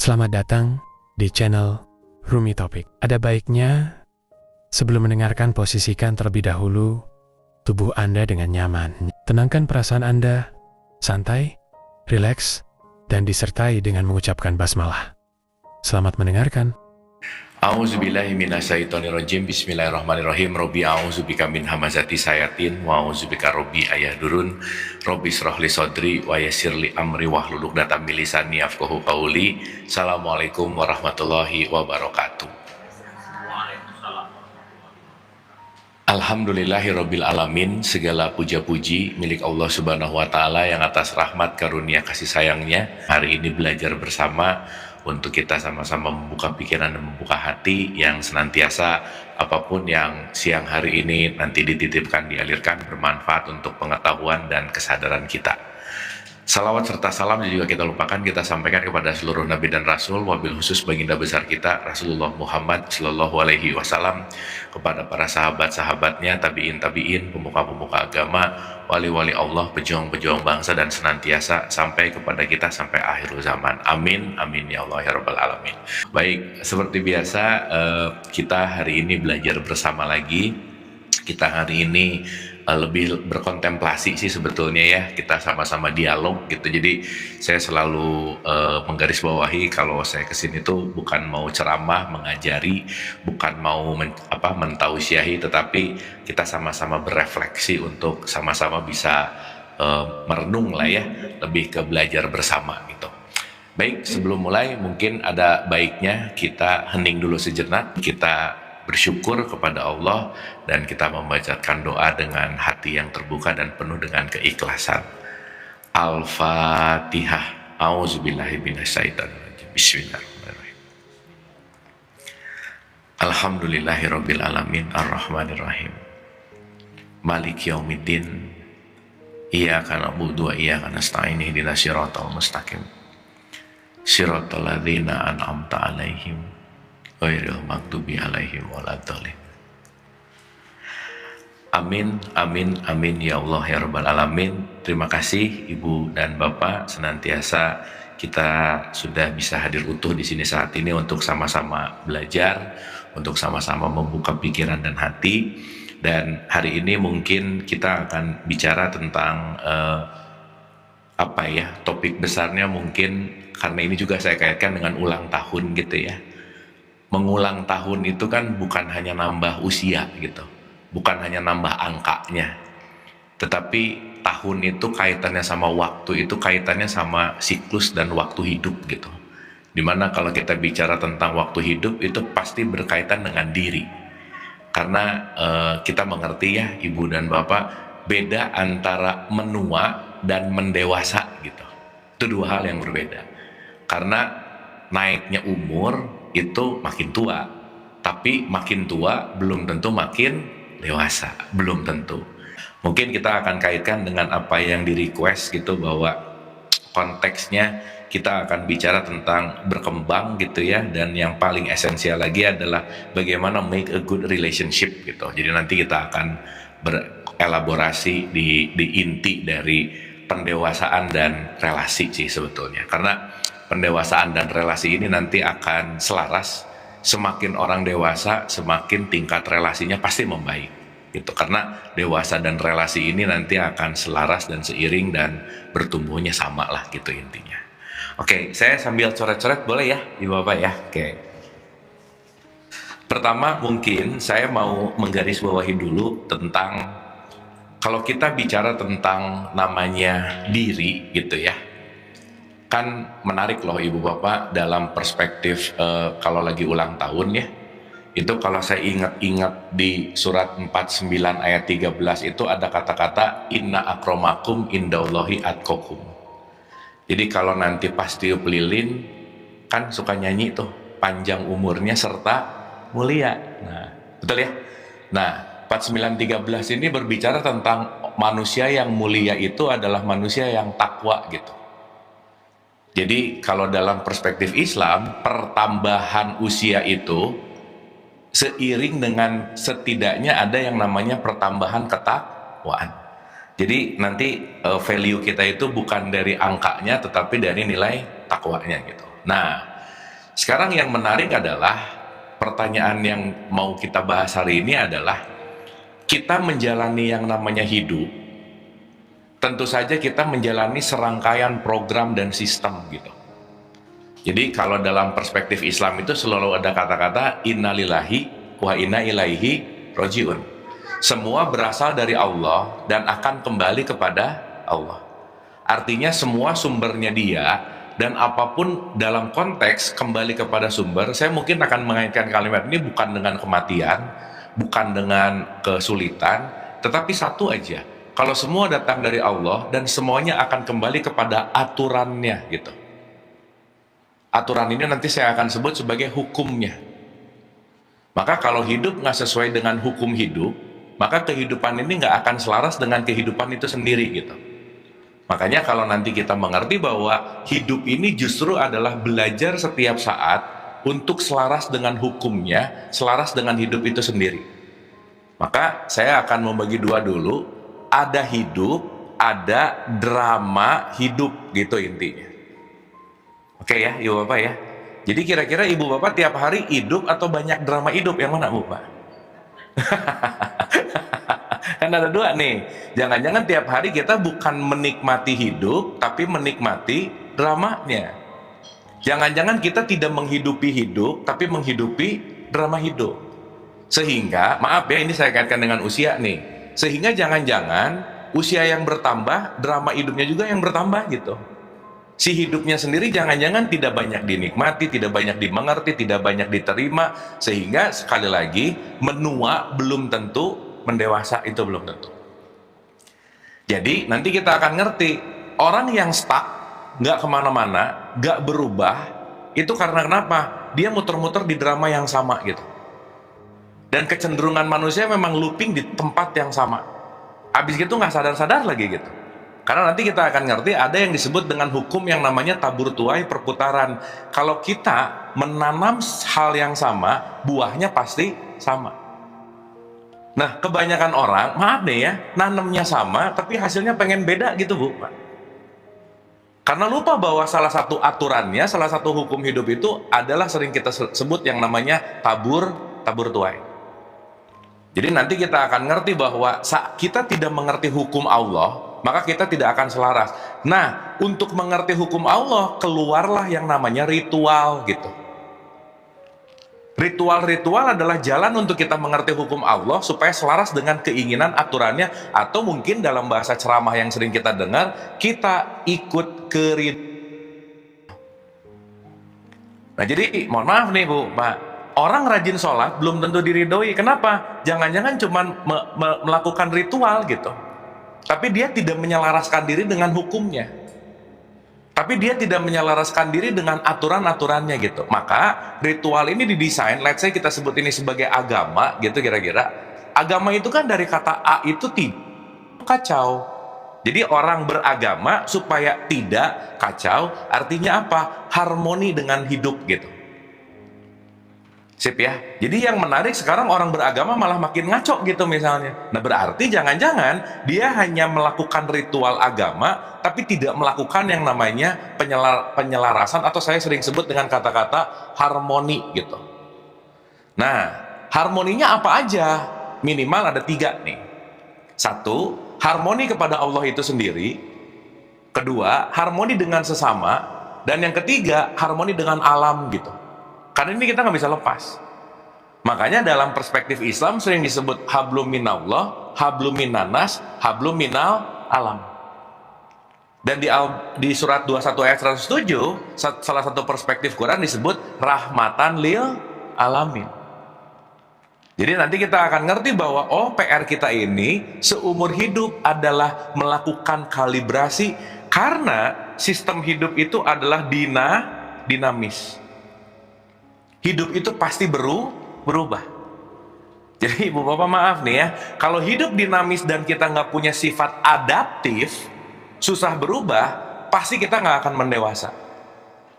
Selamat datang di channel Rumi Topik. Ada baiknya sebelum mendengarkan, posisikan terlebih dahulu tubuh Anda dengan nyaman. Tenangkan perasaan Anda, santai, rileks, dan disertai dengan mengucapkan basmalah. Selamat mendengarkan. A'udzubillahi minasyaitonirrajim. Bismillahirrahmanirrahim. Robbi a'udzubika min hamazati sayatin wa a'udzubika robbi ayahdurun. Robbi shrahli sodri wa yassirli amri wahlul 'uqdatam min lisani yafqahu qawli. Assalamualaikum warahmatullahi wabarakatuh. Alhamdulillahirabbil alamin. Segala puja-puji milik Allah Subhanahu wa taala yang atas rahmat karunia kasih sayangnya hari ini belajar bersama untuk kita sama-sama membuka pikiran dan membuka hati yang senantiasa apapun yang siang hari ini nanti dititipkan, dialirkan, bermanfaat untuk pengetahuan dan kesadaran kita. Salawat serta salam juga kita lupakan, kita sampaikan kepada seluruh Nabi dan Rasul, wabil khusus baginda besar kita Rasulullah Muhammad Sallallahu Alaihi Wasallam, kepada para sahabat-sahabatnya, tabiin, pemuka-pemuka agama, wali-wali Allah, pejuang-pejuang bangsa, dan senantiasa sampai kepada kita sampai akhir zaman. Amin, amin ya Allah ya Rabbal Alamin. Baik, seperti biasa kita hari ini belajar bersama lagi. Kita hari ini lebih berkontemplasi sih sebetulnya ya, kita sama-sama dialog gitu. Jadi saya selalu menggarisbawahi kalau saya kesini tuh bukan mau ceramah, mengajari, bukan mau mentausiahi, tetapi kita sama-sama berefleksi untuk sama-sama bisa merenung lah ya, lebih ke belajar bersama gitu. Baik, sebelum mulai mungkin ada baiknya kita hening dulu sejenak, kita bersyukur kepada Allah, dan kita membacakan doa dengan hati yang terbuka dan penuh dengan keikhlasan. Al-Fatihah. A'udzubillahi minasyaitonirrajim. Bismillahirrahmanirrahim. Alhamdulillahirabbil alamin arrahmanirrahim. Maliki yaumiddin. Iyyaka na'budu wa iyyaka nasta'in. Ihdinas siratal mustaqim. Siratal ladzina an'amta 'alaihim ghairil maghdubi 'alaihim waladdallin. Amin, amin, amin ya Allah ya Rabbal Alamin. Terima kasih Ibu dan Bapak, senantiasa kita sudah bisa hadir utuh di sini saat ini untuk sama-sama belajar, untuk sama-sama membuka pikiran dan hati. Dan hari ini mungkin kita akan bicara tentang topik besarnya mungkin, karena ini juga saya kaitkan dengan ulang tahun gitu ya. Mengulang tahun itu kan bukan hanya nambah usia gitu, bukan hanya nambah angkanya, tetapi tahun itu kaitannya sama waktu, itu kaitannya sama siklus dan waktu hidup gitu. Dimana kalau kita bicara tentang waktu hidup itu pasti berkaitan dengan diri, karena kita mengerti ya Ibu dan Bapak, beda antara menua dan mendewasa gitu. Itu dua hal yang berbeda, karena naiknya umur itu makin tua, tapi makin tua belum tentu makin dewasa, belum tentu. Mungkin kita akan kaitkan dengan apa yang di request gitu, bahwa konteksnya kita akan bicara tentang berkembang gitu ya, dan yang paling esensial lagi adalah bagaimana make a good relationship gitu. Jadi nanti kita akan berelaborasi di inti dari pendewasaan dan relasi sih sebetulnya, karena pendewasaan dan relasi ini nanti akan selaras. Semakin orang dewasa, semakin tingkat relasinya pasti membaik gitu, karena dewasa dan relasi ini nanti akan selaras dan seiring dan bertumbuhnya sama lah gitu intinya. Oke, saya sambil coret-coret boleh ya Ibu Bapak ya. Oke. Pertama mungkin saya mau menggarisbawahi dulu tentang, kalau kita bicara tentang namanya diri gitu ya, kan menarik loh Ibu Bapak dalam perspektif kalau lagi ulang tahun ya. Itu kalau saya ingat-ingat di surat 49 ayat 13 itu ada kata-kata inna akramakum indallahi atqakum. Jadi kalau nanti pas tiup lilin kan suka nyanyi tuh, panjang umurnya serta mulia. Nah, betul ya? Nah, 49:13 ini berbicara tentang manusia yang mulia itu adalah manusia yang takwa gitu. Jadi kalau dalam perspektif Islam, pertambahan usia itu seiring dengan setidaknya ada yang namanya pertambahan ketakwaan. Jadi nanti value kita itu bukan dari angkanya, tetapi dari nilai takwanya gitu. Nah, Sekarang yang menarik adalah, pertanyaan yang mau kita bahas hari ini adalah, kita menjalani yang namanya hidup, tentu saja kita menjalani serangkaian program dan sistem gitu. Jadi kalau dalam perspektif Islam itu selalu ada kata-kata innalillahi wa inna ilaihi rojiun. Semua berasal dari Allah dan akan kembali kepada Allah. Artinya semua sumbernya Dia, dan apapun dalam konteks kembali kepada sumber. Saya mungkin akan mengaitkan kalimat ini bukan dengan kematian, bukan dengan kesulitan, tetapi satu aja. Kalau semua datang dari Allah dan semuanya akan kembali kepada aturannya gitu. Aturan ini nanti saya akan sebut sebagai hukumnya. Maka kalau hidup nggak sesuai dengan hukum hidup, maka kehidupan ini nggak akan selaras dengan kehidupan itu sendiri gitu. Makanya kalau nanti kita mengerti bahwa hidup ini justru adalah belajar setiap saat untuk selaras dengan hukumnya, selaras dengan hidup itu sendiri. Maka saya akan membagi dua dulu, ada hidup, ada drama hidup gitu intinya. Oke ya, Ibu Bapak ya. Jadi kira-kira Ibu Bapak tiap hari hidup atau banyak drama hidup, yang mana Bu Pak? Kan ada dua nih. Jangan-jangan tiap hari kita bukan menikmati hidup, tapi menikmati dramanya. Jangan-jangan kita tidak menghidupi hidup, tapi menghidupi drama hidup. Sehingga, maaf ya, ini saya kaitkan dengan usia nih. Sehingga jangan-jangan usia yang bertambah, drama hidupnya juga yang bertambah gitu. Si hidupnya sendiri jangan-jangan tidak banyak dinikmati, tidak banyak dimengerti, tidak banyak diterima. Sehingga sekali lagi, menua belum tentu, mendewasa itu belum tentu. Jadi nanti kita akan ngerti, orang yang stuck, nggak kemana-mana, nggak berubah, itu karena kenapa? Dia muter-muter di drama yang sama gitu. Dan kecenderungan manusia memang looping di tempat yang sama. Habis gitu nggak sadar-sadar lagi gitu. Karena nanti kita akan ngerti ada yang disebut dengan hukum yang namanya tabur tuai perputaran. Kalau kita menanam hal yang sama, buahnya pasti sama. Nah, kebanyakan orang, maaf nih ya, nanamnya sama, tapi hasilnya pengen beda gitu Bu. Karena lupa bahwa salah satu aturannya, salah satu hukum hidup itu adalah sering kita sebut yang namanya tabur tuai. Jadi nanti kita akan ngerti bahwa saat kita tidak mengerti hukum Allah, maka kita tidak akan selaras. Nah, untuk mengerti hukum Allah, keluarlah yang namanya ritual gitu. Ritual-ritual adalah jalan untuk kita mengerti hukum Allah supaya selaras dengan keinginan aturannya, atau mungkin dalam bahasa ceramah yang sering kita dengar, kita ikut ke ritual. Nah jadi mohon maaf nih Bu, Pak, orang rajin sholat belum tentu diridhoi. Kenapa? Jangan-jangan cuma melakukan ritual gitu, tapi dia tidak menyelaraskan diri dengan hukumnya. Tapi dia tidak menyelaraskan diri dengan aturan-aturannya gitu. Maka ritual ini didesain, let's say kita sebut ini sebagai agama gitu kira-kira. Agama itu kan dari kata A itu tidak kacau. Jadi orang beragama supaya tidak kacau, artinya apa? Harmoni dengan hidup gitu. Sip ya. Jadi yang menarik sekarang orang beragama malah makin ngaco gitu misalnya. Nah berarti jangan-jangan dia hanya melakukan ritual agama tapi tidak melakukan yang namanya penyelarasan, atau saya sering sebut dengan kata-kata harmoni gitu. Nah harmoninya apa aja? Minimal ada 3 nih. 1, harmoni kepada Allah itu sendiri. 2, harmoni dengan sesama. Dan yang ketiga, harmoni dengan alam gitu. Karena ini kita nggak bisa lepas. Makanya dalam perspektif Islam sering disebut hablum minallah, hablum minanas, hablum minal alam. Dan di surat 21 ayat 107, salah satu perspektif Quran disebut rahmatan lil alamin. Jadi nanti kita akan ngerti bahwa PR kita ini seumur hidup adalah melakukan kalibrasi, karena sistem hidup itu adalah dinamis. Hidup itu pasti berubah. Jadi Ibu Bapak maaf nih ya, kalau hidup dinamis dan kita nggak punya sifat adaptif, susah berubah, pasti kita nggak akan mendewasa.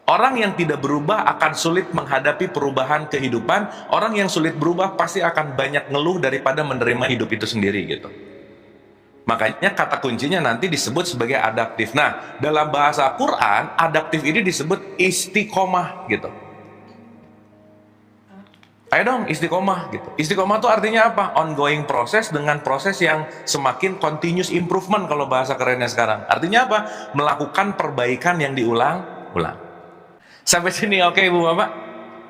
Orang yang tidak berubah akan sulit menghadapi perubahan kehidupan. Orang yang sulit berubah pasti akan banyak ngeluh daripada menerima hidup itu sendiri gitu. Makanya kata kuncinya nanti disebut sebagai adaptif. Nah, dalam bahasa Quran, adaptif ini disebut istiqomah gitu. Ayo dong istiqomah gitu. Istiqomah itu artinya apa? Ongoing proses dengan proses yang semakin continuous improvement kalau bahasa kerennya sekarang. Artinya apa? Melakukan perbaikan yang diulang-ulang. Sampai sini oke Ibu Bapak?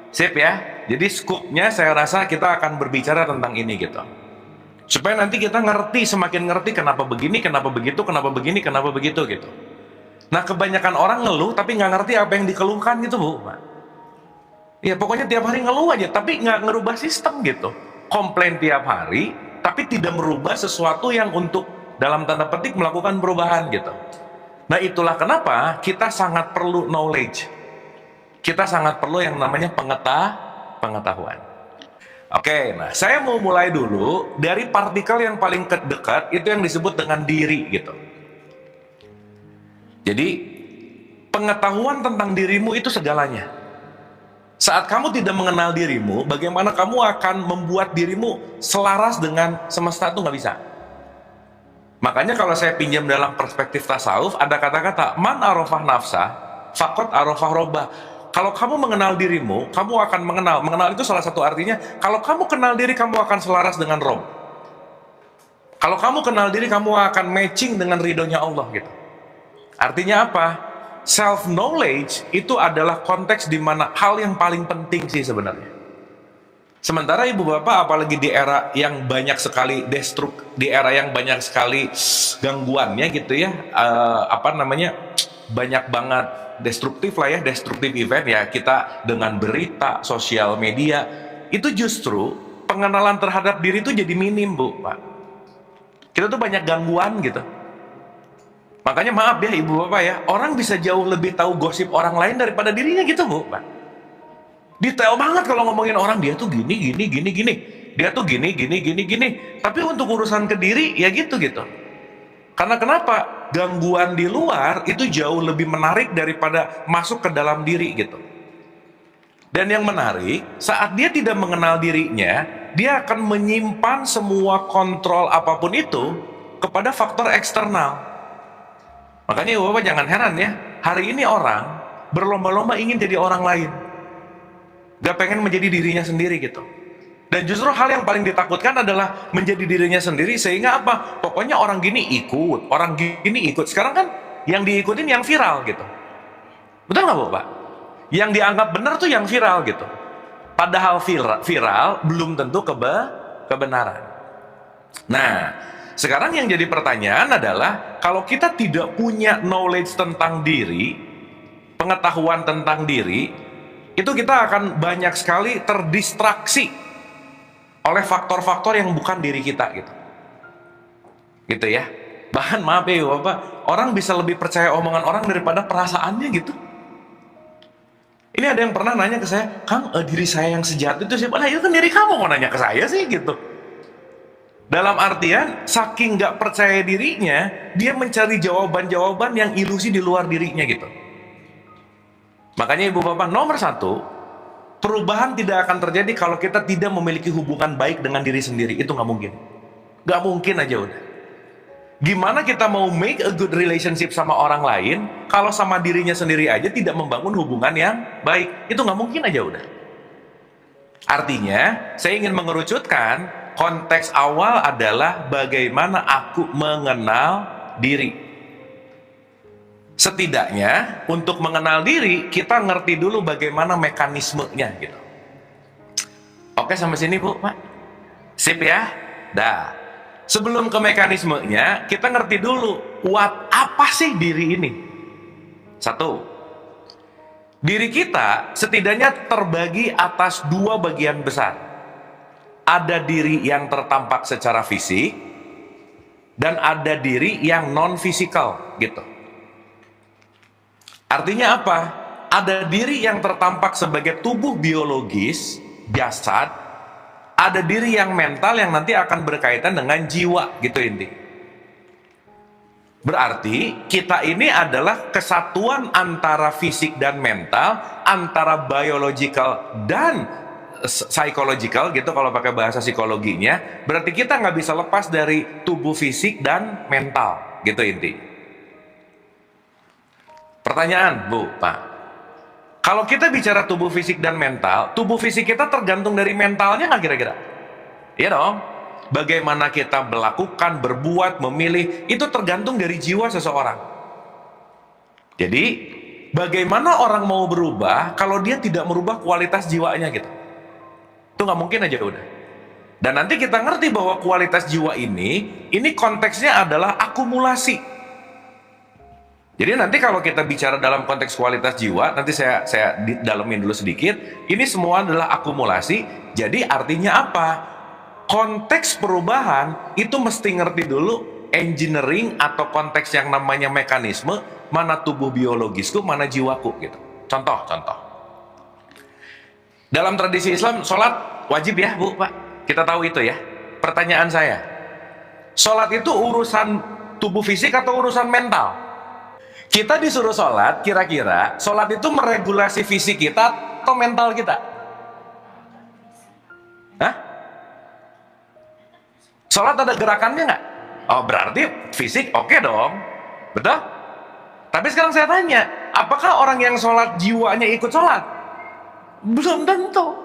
Sip ya? Jadi skupnya saya rasa kita akan berbicara tentang ini gitu. Supaya nanti kita ngerti, semakin ngerti kenapa begini, kenapa begitu, kenapa begini, kenapa begitu gitu. Nah kebanyakan orang ngeluh tapi nggak ngerti apa yang dikeluhkan gitu Bu Pak. Ya pokoknya tiap hari ngeluh aja, tapi nggak ngerubah sistem gitu. Komplain tiap hari, tapi tidak merubah sesuatu yang untuk dalam tanda petik melakukan perubahan gitu. Nah itulah kenapa kita sangat perlu knowledge. Kita sangat perlu yang namanya pengetahuan. Oke, nah saya mau mulai dulu dari partikel yang paling dekat, itu yang disebut dengan diri gitu. Jadi pengetahuan tentang dirimu itu segalanya. Saat kamu tidak mengenal dirimu, bagaimana kamu akan membuat dirimu selaras dengan semesta itu nggak bisa. Makanya kalau saya pinjam dalam perspektif tasawuf, ada kata-kata man arafah nafsa, fakot arafah robbah. Kalau kamu mengenal dirimu, kamu akan mengenal. Mengenal itu salah satu artinya, kalau kamu kenal diri, kamu akan selaras dengan Rob. Kalau kamu kenal diri, kamu akan matching dengan ridhonya Allah gitu. Artinya apa? Self knowledge itu adalah konteks di mana hal yang paling penting sih sebenarnya. Sementara Ibu Bapak apalagi di era yang banyak sekali di era yang banyak sekali gangguannya gitu ya, banyak banget destruktif lah ya, destruktif event ya, kita dengan berita, sosial media, itu justru pengenalan terhadap diri itu jadi minim Bu Pak. Kita tuh banyak gangguan gitu. Makanya maaf ya Ibu Bapak ya, orang bisa jauh lebih tahu gosip orang lain daripada dirinya gitu Bu Pak. Detail banget kalau ngomongin orang, dia tuh gini. Dia tuh gini. Tapi untuk urusan ke diri ya gitu. Karena kenapa? Gangguan di luar itu jauh lebih menarik daripada masuk ke dalam diri gitu. Dan yang menarik, saat dia tidak mengenal dirinya, dia akan menyimpan semua kontrol apapun itu kepada faktor eksternal. Makanya Bapak jangan heran ya, hari ini orang berlomba-lomba ingin jadi orang lain. Gak pengen menjadi dirinya sendiri gitu. Dan justru hal yang paling ditakutkan adalah menjadi dirinya sendiri, sehingga apa? Pokoknya orang gini ikut, orang gini ikut. Sekarang kan yang diikutin yang viral gitu. Betul nggak Bapak? Yang dianggap benar tuh yang viral gitu. Padahal viral belum tentu kebenaran. Nah, sekarang yang jadi pertanyaan adalah, kalau kita tidak punya knowledge tentang diri, pengetahuan tentang diri, itu kita akan banyak sekali terdistraksi oleh faktor-faktor yang bukan diri kita gitu ya. Bahkan maaf ya Bapak, orang bisa lebih percaya omongan orang daripada perasaannya gitu. Ini ada yang pernah nanya ke saya, Kang, diri saya yang sejati itu siapa? Nah itu kan diri kamu, mau nanya ke saya sih gitu. Dalam artian, saking gak percaya dirinya, dia mencari jawaban-jawaban yang ilusi di luar dirinya gitu. Makanya Ibu Bapak, nomor satu, perubahan tidak akan terjadi kalau kita tidak memiliki hubungan baik dengan diri sendiri. Itu gak mungkin. Gak mungkin aja udah. Gimana kita mau make a good relationship sama orang lain, kalau sama dirinya sendiri aja tidak membangun hubungan yang baik? Itu gak mungkin aja udah. Artinya, saya ingin mengerucutkan, konteks awal adalah bagaimana aku mengenal diri. Setidaknya untuk mengenal diri kita ngerti dulu bagaimana mekanismenya gitu. Oke sampai sini Bu Pak? Sip ya? Dah. Sebelum ke mekanismenya kita ngerti dulu apa sih diri ini. Satu, diri kita setidaknya terbagi atas dua bagian besar. Ada diri yang tertampak secara fisik dan ada diri yang non fisikal gitu. Artinya apa? Ada diri yang tertampak sebagai tubuh biologis, jasad, ada diri yang mental yang nanti akan berkaitan dengan jiwa gitu inti. Berarti kita ini adalah kesatuan antara fisik dan mental, antara biological dan psychological gitu kalau pakai bahasa psikologinya. Berarti kita nggak bisa lepas dari tubuh fisik dan mental gitu inti. Pertanyaan Bu Pak, Kalau kita bicara tubuh fisik dan mental, tubuh fisik kita tergantung dari mentalnya nggak kira-kira? Iya dong. Bagaimana kita melakukan, berbuat, memilih, itu tergantung dari jiwa seseorang. Jadi, bagaimana orang mau berubah kalau dia tidak merubah kualitas jiwanya gitu? Itu nggak mungkin aja udah. Dan nanti kita ngerti bahwa kualitas jiwa ini konteksnya adalah akumulasi. Jadi nanti kalau kita bicara dalam konteks kualitas jiwa, nanti saya dalemin dulu sedikit. Ini semua adalah akumulasi. Jadi artinya apa? Konteks perubahan itu mesti ngerti dulu engineering atau konteks yang namanya mekanisme, mana tubuh biologisku, mana jiwaku gitu. Contoh. Dalam tradisi Islam, sholat wajib ya Bu, Pak? Kita tahu itu ya. Pertanyaan saya, sholat itu urusan tubuh fisik atau urusan mental? Kita disuruh sholat, kira-kira sholat itu meregulasi fisik kita atau mental kita? Hah? Sholat ada gerakannya nggak? Oh berarti fisik oke dong, betul? Tapi sekarang saya tanya, apakah orang yang sholat jiwanya ikut sholat? Belum tentu.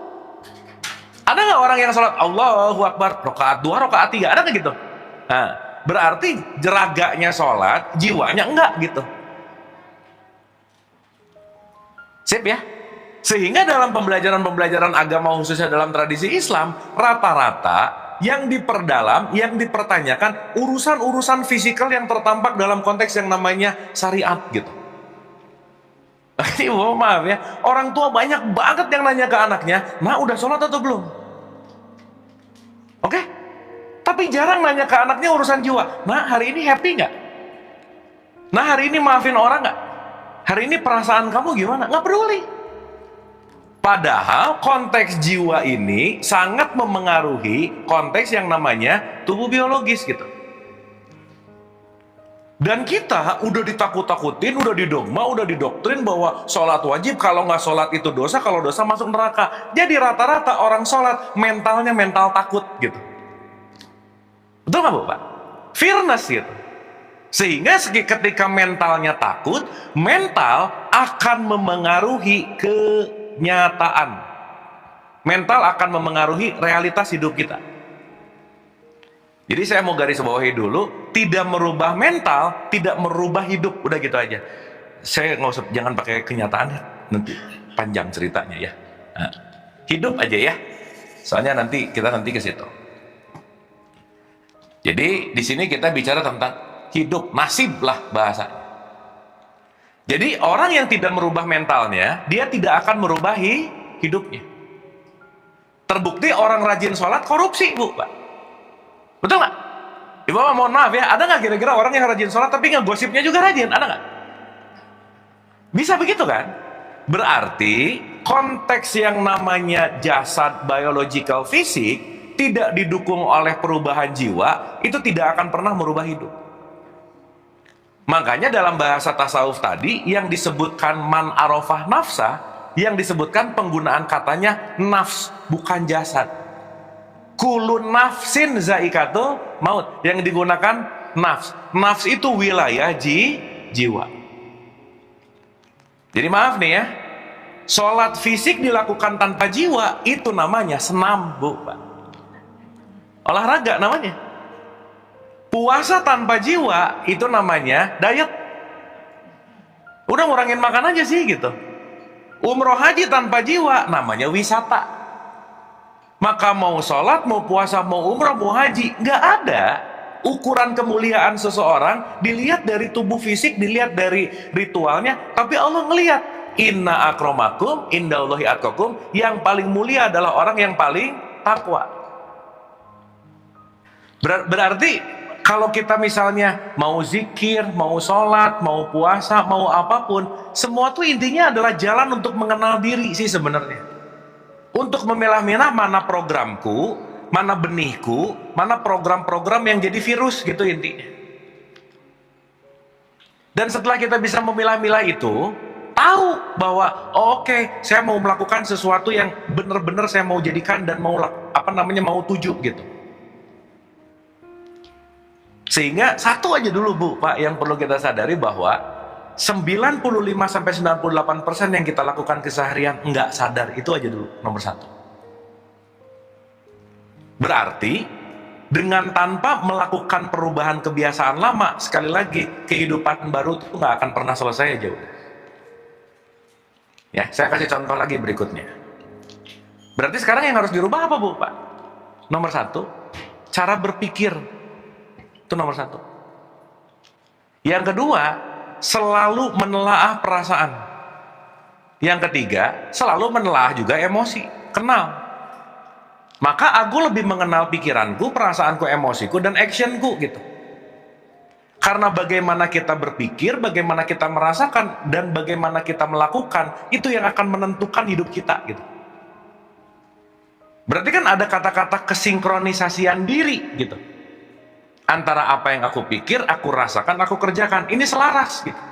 Ada nggak orang yang sholat Allahu Akbar, rakaat 2, rakaat 3, ada nggak gitu? Nah, berarti jeraganya sholat, jiwanya enggak gitu. Sip ya? Sehingga dalam pembelajaran agama khususnya dalam tradisi Islam, rata-rata yang diperdalam, yang dipertanyakan urusan-urusan fisikal yang tertampak dalam konteks yang namanya syariat gitu. Ini maaf ya, orang tua banyak banget yang nanya ke anaknya, nah udah sholat atau belum? Oke? Tapi jarang nanya ke anaknya urusan jiwa, nah hari ini happy nggak? Nah hari ini maafin orang nggak? Hari ini perasaan kamu gimana? Nggak peduli. Padahal konteks jiwa ini sangat memengaruhi konteks yang namanya tubuh biologis gitu. Dan kita udah ditakut-takutin, udah didogma, udah didoktrin bahwa sholat wajib, kalau nggak sholat itu dosa, kalau dosa masuk neraka. Jadi rata-rata orang sholat mentalnya mental takut gitu. Betul nggak Bu Pak? Fearness gitu. Sehingga ketika mentalnya takut, mental akan memengaruhi kenyataan. Mental akan memengaruhi realitas hidup kita. Jadi saya mau garis bawahi dulu, tidak merubah mental, tidak merubah hidup, udah gitu aja. Saya nggak usah, jangan pakai kenyataan, nanti panjang ceritanya ya. Nah, hidup aja ya, soalnya nanti kita ke situ. Jadi di sini kita bicara tentang hidup, nasib lah bahasanya. Jadi orang yang tidak merubah mentalnya, dia tidak akan merubah hidupnya. Terbukti orang rajin sholat korupsi Bu Pak. Betul nggak? Ibu mohon maaf ya, ada nggak kira-kira orang yang rajin sholat tapi ngegosipnya juga rajin? Ada nggak? Bisa begitu kan? Berarti konteks yang namanya jasad biological fisik tidak didukung oleh perubahan jiwa, itu tidak akan pernah merubah hidup. Makanya dalam bahasa tasawuf tadi yang disebutkan man arafah nafsa, yang disebutkan penggunaan katanya nafs, bukan jasad. Kulun nafsin zaikatul maut, yang digunakan nafs. Nafs itu wilayah jiwa. Jadi maaf nih ya, sholat fisik dilakukan tanpa jiwa, itu namanya senam Bu Pak. Olahraga namanya. Puasa tanpa jiwa, itu namanya diet. Udah ngurangin makan aja sih gitu. Umroh haji tanpa jiwa, namanya wisata. Maka mau sholat, mau puasa, mau umroh, mau haji, nggak ada ukuran kemuliaan seseorang dilihat dari tubuh fisik, dilihat dari ritualnya, tapi Allah ngelihat inna akramakum indallahi atqakum, yang paling mulia adalah orang yang paling takwa. Berarti kalau kita misalnya mau zikir, mau sholat, mau puasa, mau apapun, semua tuh intinya adalah jalan untuk mengenal diri sih sebenarnya. Untuk memilah-milah mana programku, mana benihku, mana program-program yang jadi virus gitu intinya. Dan setelah kita bisa memilah-milah itu, tahu bahwa oke, saya mau melakukan sesuatu yang benar-benar saya mau jadikan dan mau mau tuju gitu. Sehingga satu aja dulu Bu Pak yang perlu kita sadari, bahwa 95-98% yang kita lakukan keseharian nggak sadar. Itu aja dulu, nomor satu. Berarti, dengan tanpa melakukan perubahan kebiasaan lama, sekali lagi, kehidupan baru itu nggak akan pernah selesai aja. Ya, saya kasih contoh lagi berikutnya. Berarti sekarang yang harus dirubah apa, Bu, Pak? Nomor satu, cara berpikir. Itu nomor satu. Yang kedua, selalu menelaah perasaan. Yang ketiga, selalu menelaah juga emosi. Kenal. Maka aku lebih mengenal pikiranku, perasaanku, emosiku, dan actionku gitu. Karena bagaimana kita berpikir, bagaimana kita merasakan, dan bagaimana kita melakukan, itu yang akan menentukan hidup kita gitu. Berarti kan ada kata-kata kesinkronisasian diri gitu. Antara apa yang aku pikir, aku rasakan, aku kerjakan. Ini selaras gitu.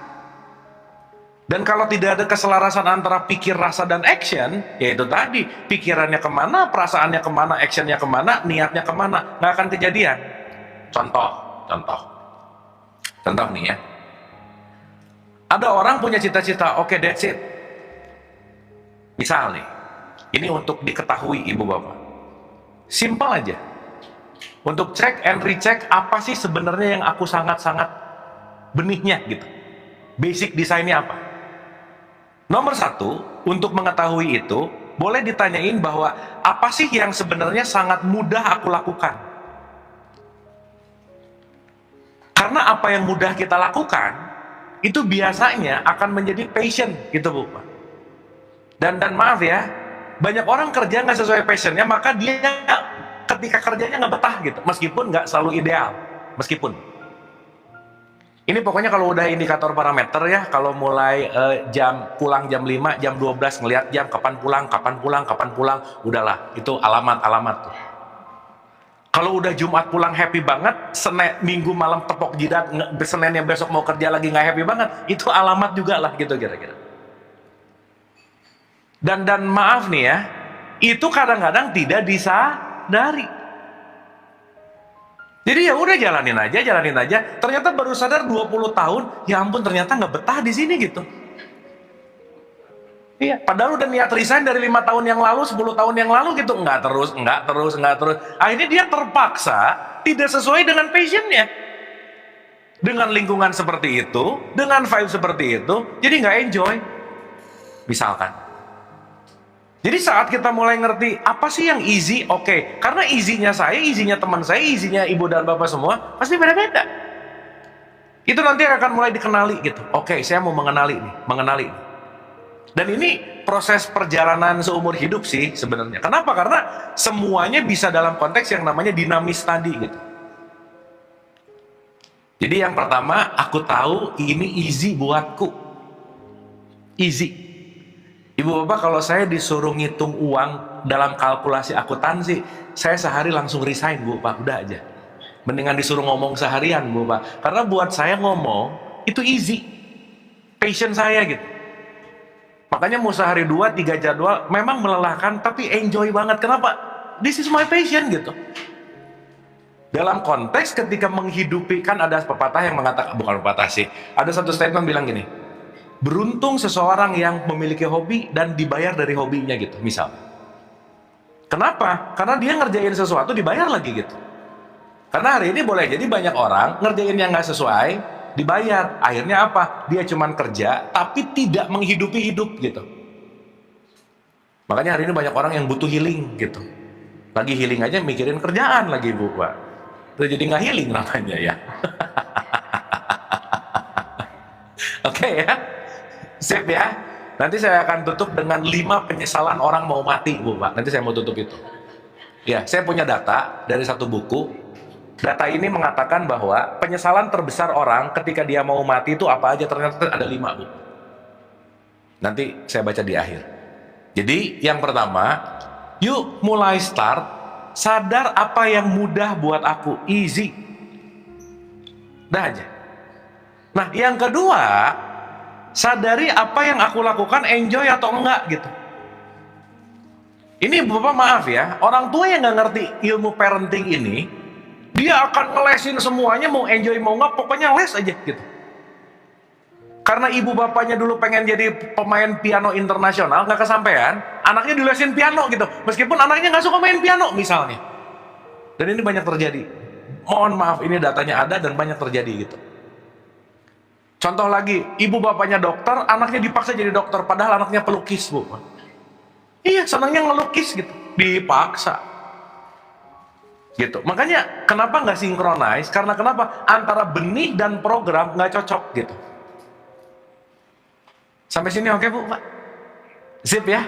Dan kalau tidak ada keselarasan antara pikir, rasa, dan action, yaitu tadi, pikirannya kemana, perasaannya kemana, actionnya kemana, niatnya kemana, nggak akan kejadian. Contoh nih ya. Ada orang punya cita-cita, oke, that's it. Misal nih, ini untuk diketahui ibu bapak. Simple aja. Untuk cek and recheck apa sih sebenarnya yang aku sangat-sangat benihnya gitu. Basic desainnya apa. Nomor satu, untuk mengetahui itu, boleh ditanyain bahwa apa sih yang sebenarnya sangat mudah aku lakukan. Karena apa yang mudah kita lakukan, itu biasanya akan menjadi passion gitu Bu. Dan maaf ya, banyak orang kerja nggak sesuai passionnya, maka dia ketika kerjanya nggak betah gitu, meskipun nggak selalu ideal, meskipun. Ini pokoknya kalau udah indikator parameter ya, kalau mulai pulang jam 5, jam 12 ngelihat jam kapan pulang, udahlah, itu alamat tuh. Kalau udah Jumat pulang happy banget, Minggu malam tepok jidat, Senin yang besok mau kerja lagi nggak happy banget, itu alamat juga lah gitu kira-kira. Dan maaf nih ya, itu kadang-kadang tidak disadari. Jadi ya udah jalanin aja. Ternyata baru sadar 20 tahun, ya ampun ternyata nggak betah di sini gitu. Iya, padahal udah niat resign dari 5 tahun yang lalu, 10 tahun yang lalu gitu. Nggak terus. Akhirnya dia terpaksa tidak sesuai dengan passionnya. Dengan lingkungan seperti itu, dengan vibe seperti itu, jadi nggak enjoy. Misalkan. Jadi saat kita mulai ngerti apa sih yang easy, oke. Karena easy-nya saya, easy-nya teman saya, easy-nya ibu dan bapak semua, pasti beda-beda. Itu nanti akan mulai dikenali gitu. Oke, saya mau mengenali. Dan ini proses perjalanan seumur hidup sih sebenarnya. Kenapa? Karena semuanya bisa dalam konteks yang namanya dinamis tadi gitu. Jadi yang pertama, aku tahu ini easy buatku. Easy. Ibu bapak, kalau saya disuruh ngitung uang dalam kalkulasi akuntansi, saya sehari langsung resign Bu Pak, udah aja. Mendingan disuruh ngomong seharian Bu Pak, karena buat saya ngomong itu easy, passion saya gitu. Makanya mau sehari 2-3 jadwal memang melelahkan, tapi enjoy banget. Kenapa? This is my passion gitu. Dalam konteks ketika menghidupi, kan ada pepatah yang mengatakan, bukan pepatah sih, ada satu statement bilang gini, beruntung seseorang yang memiliki hobi dan dibayar dari hobinya gitu, misal. Kenapa? Karena dia ngerjain sesuatu dibayar lagi gitu. Karena hari ini boleh jadi banyak orang ngerjain yang nggak sesuai, dibayar. Akhirnya apa? Dia cuman kerja, tapi tidak menghidupi hidup gitu. Makanya hari ini banyak orang yang butuh healing gitu. Lagi healing aja mikirin kerjaan lagi Bu Pak. Itu jadi nggak healing namanya ya. Oke ya. Sip ya. Nanti saya akan tutup dengan 5 penyesalan orang mau mati Bu Pak. Nanti saya mau tutup itu. Ya, saya punya data dari satu buku. Data ini mengatakan bahwa penyesalan terbesar orang ketika dia mau mati itu apa aja, ternyata ada 5 Bu. Nanti saya baca di akhir. Jadi yang pertama, yuk mulai start, sadar apa yang mudah buat aku, easy. Dah aja. Nah yang kedua, sadari apa yang aku lakukan enjoy atau enggak gitu. Ini Bapak maaf ya, orang tua yang nggak ngerti ilmu parenting ini, dia akan ngelesin semuanya, mau enjoy mau enggak, pokoknya les aja gitu. Karena ibu bapaknya dulu pengen jadi pemain piano internasional, nggak kesampaian, anaknya dilesin piano gitu. Meskipun anaknya nggak suka main piano misalnya. Dan ini banyak terjadi. Mohon maaf, ini datanya ada dan banyak terjadi gitu. Contoh lagi, ibu bapaknya dokter, anaknya dipaksa jadi dokter, padahal anaknya pelukis, Bu. Iya, senangnya ngelukis gitu, dipaksa. Gitu. Makanya kenapa nggak sinkronis? Karena kenapa? Antara benih dan program nggak cocok gitu. Sampai sini oke Bu, Pak? Sip ya?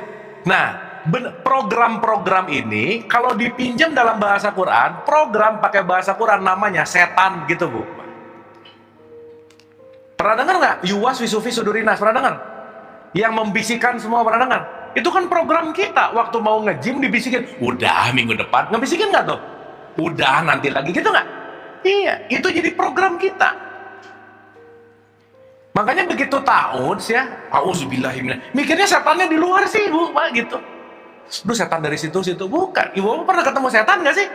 Nah, program-program ini kalau dipinjam dalam bahasa Quran, program pakai bahasa Quran namanya setan gitu Bu. Pernah dengar nggak? Yuwas wisufi sudurinas, pernah dengar? Yang membisikkan semua, pernah dengar? Itu kan program kita, waktu mau nge-gym dibisikin, udah minggu depan, ngebisikin nggak tuh? Udah nanti lagi, gitu nggak? Iya, itu jadi program kita. Makanya begitu tahun ya, auzubillahiminah, mikirnya setannya di luar sih Bu, Pak gitu. Duh, setan dari situ-situ, bukan. Ibu pernah ketemu setan nggak sih?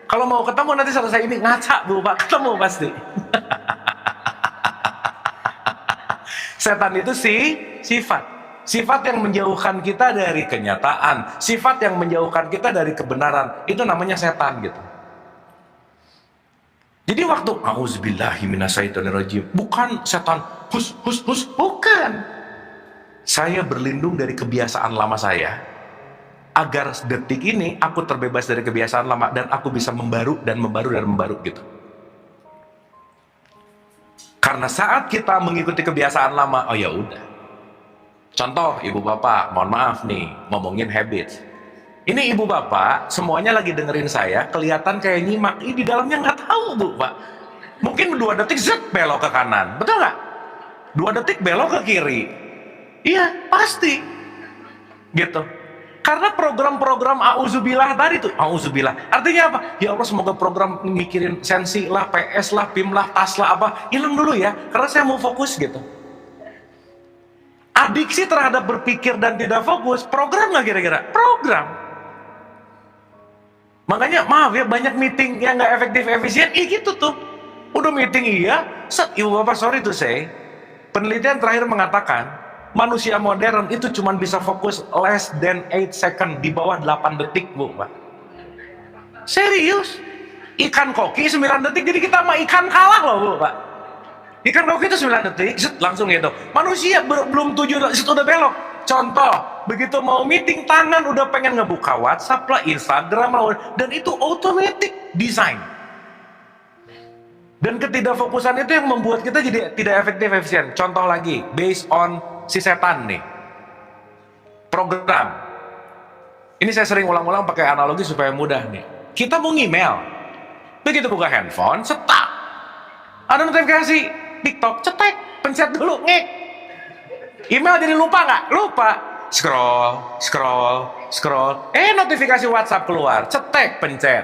Kalau mau ketemu nanti selesai ini ngaca Bu, Pak, ketemu pasti. Setan itu sifat yang menjauhkan kita dari kenyataan, sifat yang menjauhkan kita dari kebenaran, itu namanya setan gitu. Jadi waktu auzubillahiminasyaitonirrajim, bukan setan hus, bukan. Saya berlindung dari kebiasaan lama saya, agar detik ini aku terbebas dari kebiasaan lama dan aku bisa membaru gitu. Karena saat kita mengikuti kebiasaan lama, oh ya udah. Contoh, ibu bapak, mohon maaf nih, ngomongin habits. Ini ibu bapak, semuanya lagi dengerin saya, kelihatan kayak nyimak. Ini di dalamnya nggak tahu Bu, Pak. Mungkin 2 detik, zet, belok ke kanan. Betul nggak? 2 detik belok ke kiri. Iya, pasti. Gitu. Karena program-program auzubillah tadi tuh, auzubillah. Artinya apa? Ya Allah, semoga program mikirin sensi lah, PS lah, PIM lah, tas lah, apa, hilang dulu ya. Karena saya mau fokus gitu. Adiksi terhadap berpikir dan tidak fokus, program nggak kira-kira? Program. Makanya maaf ya, banyak meeting yang nggak efektif efisien, gitu tuh. Udah meeting iya, ibu bapak sorry to say, penelitian terakhir mengatakan manusia modern itu cuma bisa fokus less than 8 second, di bawah 8 detik Bu, Pak. Serius? Ikan koki 9 detik, jadi kita sama ikan kalah loh Bu, Pak. Ikan koki itu 9 detik, langsung gitu. Manusia belum 7 detik udah belok. Contoh, begitu mau meeting, tangan udah pengen ngebuka WhatsApp lah, Instagram lah, dan itu automatic design. Dan ketidakfokusan itu yang membuat kita jadi tidak efektif efisien. Contoh lagi, based on si setan nih, program. Ini saya sering ulang-ulang pakai analogi supaya mudah nih. Kita mau email, begitu buka handphone, cetak. Ada notifikasi TikTok, cetek, pencet dulu, ngek. Email jadi lupa nggak? Lupa. Scroll. Notifikasi WhatsApp keluar, cetek, pencet.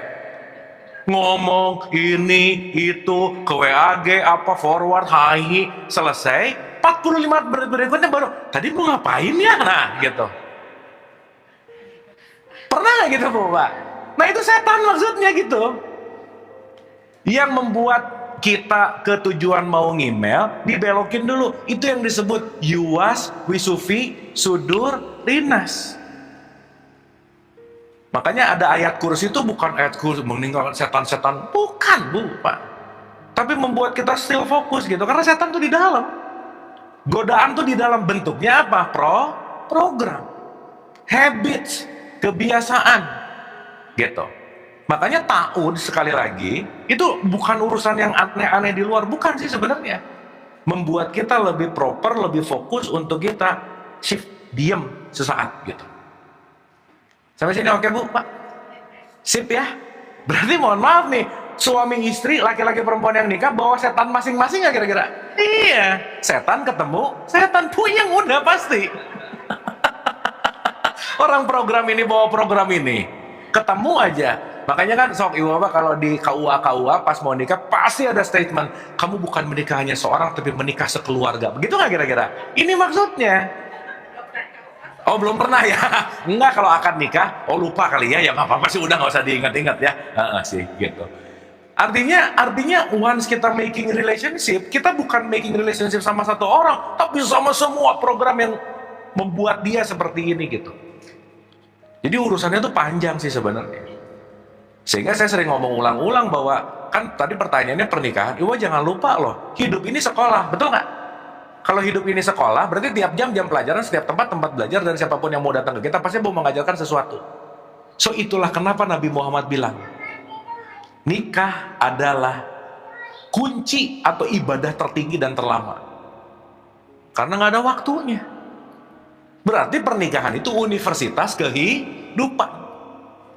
Ngomong ini itu ke WAG apa forward, hai, selesai. 45 menit berikutnya baru, tadi mau ngapain ya? Nah, gitu. Pernah nggak gitu Bu, Pak? Nah itu setan maksudnya gitu. Yang membuat kita ke tujuan mau ngemail, dibelokin dulu. Itu yang disebut yuwas, wisufi, sudur, rinas. Makanya ada ayat kursi itu bukan ayat kursi meninggalkan setan-setan, bukan Bu, Pak. Tapi membuat kita still fokus gitu, karena setan tuh di dalam. Godaan tuh di dalam, bentuknya apa? Program, habits, kebiasaan, gitu. Makanya ta'ud, sekali lagi, itu bukan urusan yang aneh-aneh di luar, bukan sih sebenarnya. Membuat kita lebih proper, lebih fokus untuk kita shift, diem sesaat gitu. Sampai sini oke Bu, Pak? Sip ya? Berarti mohon maaf nih, suami istri, laki-laki perempuan yang nikah bawa setan masing-masing nggak kira-kira? Iya, setan ketemu, setan puyeng udah pasti. Orang program ini bawa program ini, ketemu aja. Makanya kan sok ibu bapak kalau di KUA pas mau nikah pasti ada statement, kamu bukan menikah hanya seorang tapi menikah sekeluarga. Begitu nggak kira-kira? Ini maksudnya. Oh belum pernah ya? Enggak, kalau akan nikah, oh lupa kali ya, ya nggak apa-apa sih, udah nggak usah diingat-ingat ya. Sih gitu. Artinya once kita making relationship, kita bukan making relationship sama satu orang, tapi sama semua program yang membuat dia seperti ini gitu. Jadi urusannya tuh panjang sih sebenarnya. Sehingga saya sering ngomong ulang-ulang bahwa kan tadi pertanyaannya pernikahan, Iwa jangan lupa loh, hidup ini sekolah, betul nggak? Kalau hidup ini sekolah, berarti tiap jam pelajaran, setiap tempat belajar, dan siapapun yang mau datang ke kita pasti mau mengajarkan sesuatu. So itulah kenapa Nabi Muhammad bilang, nikah adalah kunci atau ibadah tertinggi dan terlama. Karena nggak ada waktunya. Berarti pernikahan itu universitas kehidupan.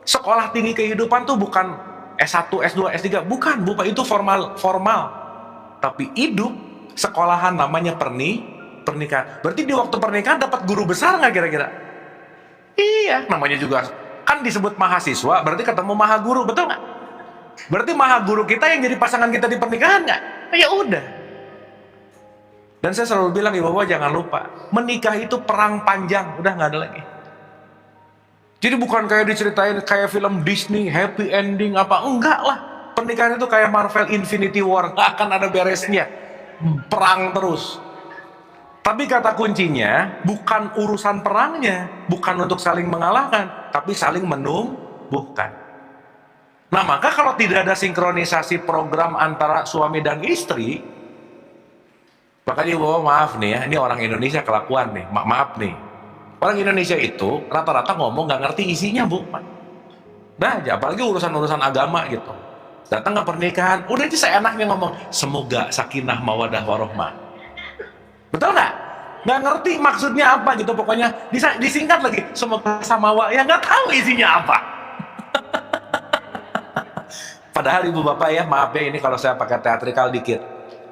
Sekolah tinggi kehidupan tuh bukan S1, S2, S3, bukan itu formal. Tapi hidup sekolahan namanya pernikahan. Berarti di waktu pernikahan dapat guru besar nggak kira-kira? Iya, namanya juga kan disebut mahasiswa, berarti ketemu maha guru, betul nggak? Berarti maha guru kita yang jadi pasangan kita di pernikahan nggak? Ya udah. Dan saya selalu bilang, ibu-ibu jangan lupa, menikah itu perang panjang, udah nggak ada lagi. Jadi bukan kayak diceritain kayak film Disney, happy ending apa, enggak lah. Pernikahan itu kayak Marvel Infinity War, nggak akan ada beresnya. Perang terus. Tapi kata kuncinya, bukan urusan perangnya, bukan untuk saling mengalahkan, tapi saling menumbuhkan. Nah maka kalau tidak ada sinkronisasi program antara suami dan istri, makanya ibu maaf nih ya, ini orang Indonesia kelakuan nih, maaf nih. Orang Indonesia itu rata-rata ngomong nggak ngerti isinya, Bu. Nah aja, apalagi urusan-urusan agama gitu. Datang ke pernikahan, udah aja seenaknya ngomong, semoga sakinah mawadah warohmah. Betul nggak? Nggak ngerti maksudnya apa gitu, pokoknya disingkat lagi, semoga samawa, ya nggak tahu isinya apa. Padahal ibu bapak ya, maaf ya ini kalau saya pakai teatrikal dikit.